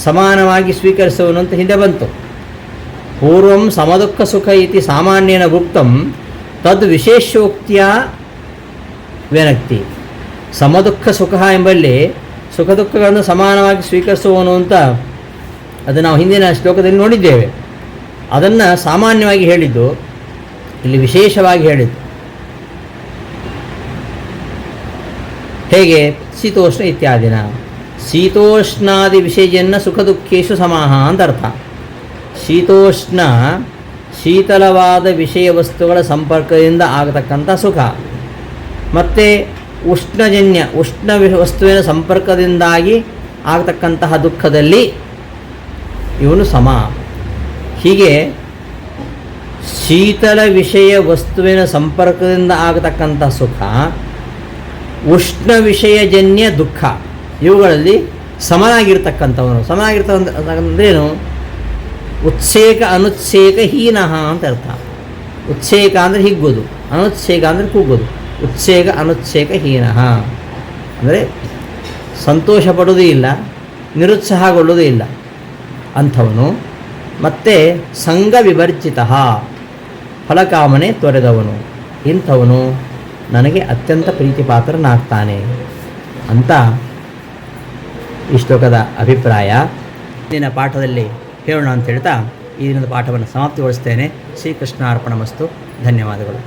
ಸಮಾನವಾಗಿ ಸ್ವೀಕರಿಸುವನು ಅಂತ ಹಿಂದೆ ಬಂತು. ಪೂರ್ವಂ ಸಮದುಃಖ ಸುಖ ಇತಿ ಸಾಮಾನ್ಯನ ಉಕ್ತಂ ತದ್ ವಿಶೇಷೋಕ್ತಿಯ ವ್ಯನಕ್ತಿ. ಸಮದುಃಖ ಸುಖ ಎಂಬಲ್ಲಿ ಸುಖ ದುಃಖಗಳನ್ನು ಸಮಾನವಾಗಿ ಸ್ವೀಕರಿಸುವನು ಅಂತ ಅದು ನಾವು ಹಿಂದಿನ ಶ್ಲೋಕದಲ್ಲಿ ನೋಡಿದ್ದೇವೆ. ಅದನ್ನು ಸಾಮಾನ್ಯವಾಗಿ ಹೇಳಿದ್ದು, ಇಲ್ಲಿ ವಿಶೇಷವಾಗಿ ಹೇಳಿದ್ದು. ಹೇಗೆ? ಶೀತೋಷ್ಣ ಇತ್ಯಾದಿನ, ಶೀತೋಷ್ಣಾದಿ ವಿಷಯಜನ್ಯ ಸುಖ ದುಃಖೇಶು ಸಮಾಹ ಅಂತ ಅರ್ಥ. ಶೀತೋಷ್ಣ ಶೀತಲವಾದ ವಿಷಯ ವಸ್ತುಗಳ ಸಂಪರ್ಕದಿಂದ ಆಗತಕ್ಕಂಥ ಸುಖ, ಮತ್ತು ಉಷ್ಣಜನ್ಯ ಉಷ್ಣ ವಸ್ತುವಿನ ಸಂಪರ್ಕದಿಂದಾಗಿ ಆಗತಕ್ಕಂತಹ ದುಃಖದಲ್ಲಿ ಇವನು ಸಮ. ಹೀಗೆ ಶೀತಲ ವಿಷಯ ವಸ್ತುವಿನ ಸಂಪರ್ಕದಿಂದ ಆಗತಕ್ಕಂಥ ಸುಖ, ಉಷ್ಣ ವಿಷಯಜನ್ಯ ದುಃಖ, ಇವುಗಳಲ್ಲಿ ಸಮನಾಗಿರ್ತಕ್ಕಂಥವನು. ಸಮನಾಗಿರ್ತಕ್ಕಂಥೇನು? ಉತ್ಸೇಕ ಅನುತ್ಸೇಕ ಹೀನಃ ಅಂತ ಅರ್ಥ. ಉತ್ಸೇಕ ಅಂದರೆ ಹಿಗ್ಗೋದು, ಅನುತ್ಸೇಕ ಅಂದರೆ ಕುಗ್ಗೋದು. ಉತ್ಸೇಕ ಅನುತ್ಸೇಕ ಹೀನಃ ಅಂದರೆ ಸಂತೋಷ ಪಡೋದೇ ಇಲ್ಲ, ನಿರುತ್ಸಾಹಗೊಳ್ಳೋದೇ ಇಲ್ಲ ಅಂಥವನು. ಮತ್ತು ಸಂಗ ವಿವರ್ಜಿತ, ಫಲಕಾಮನೆ ತೊರೆದವನು. ಇಂಥವನು ನನಗೆ ಅತ್ಯಂತ ಪ್ರೀತಿಪಾತ್ರನಾಗ್ತಾನೆ ಅಂತ ಈ ಶ್ಲೋಕದ ಅಭಿಪ್ರಾಯ. ಇಂದಿನ ಪಾಠದಲ್ಲಿ ಹೇಳೋಣ ಅಂತ ಹೇಳ್ತಾ ಈ ದಿನದ ಪಾಠವನ್ನು ಸಮಾಪ್ತಿಗೊಳಿಸ್ತೇನೆ. ಶ್ರೀಕೃಷ್ಣ ಅರ್ಪಣಮಸ್ತು. ಧನ್ಯವಾದಗಳು.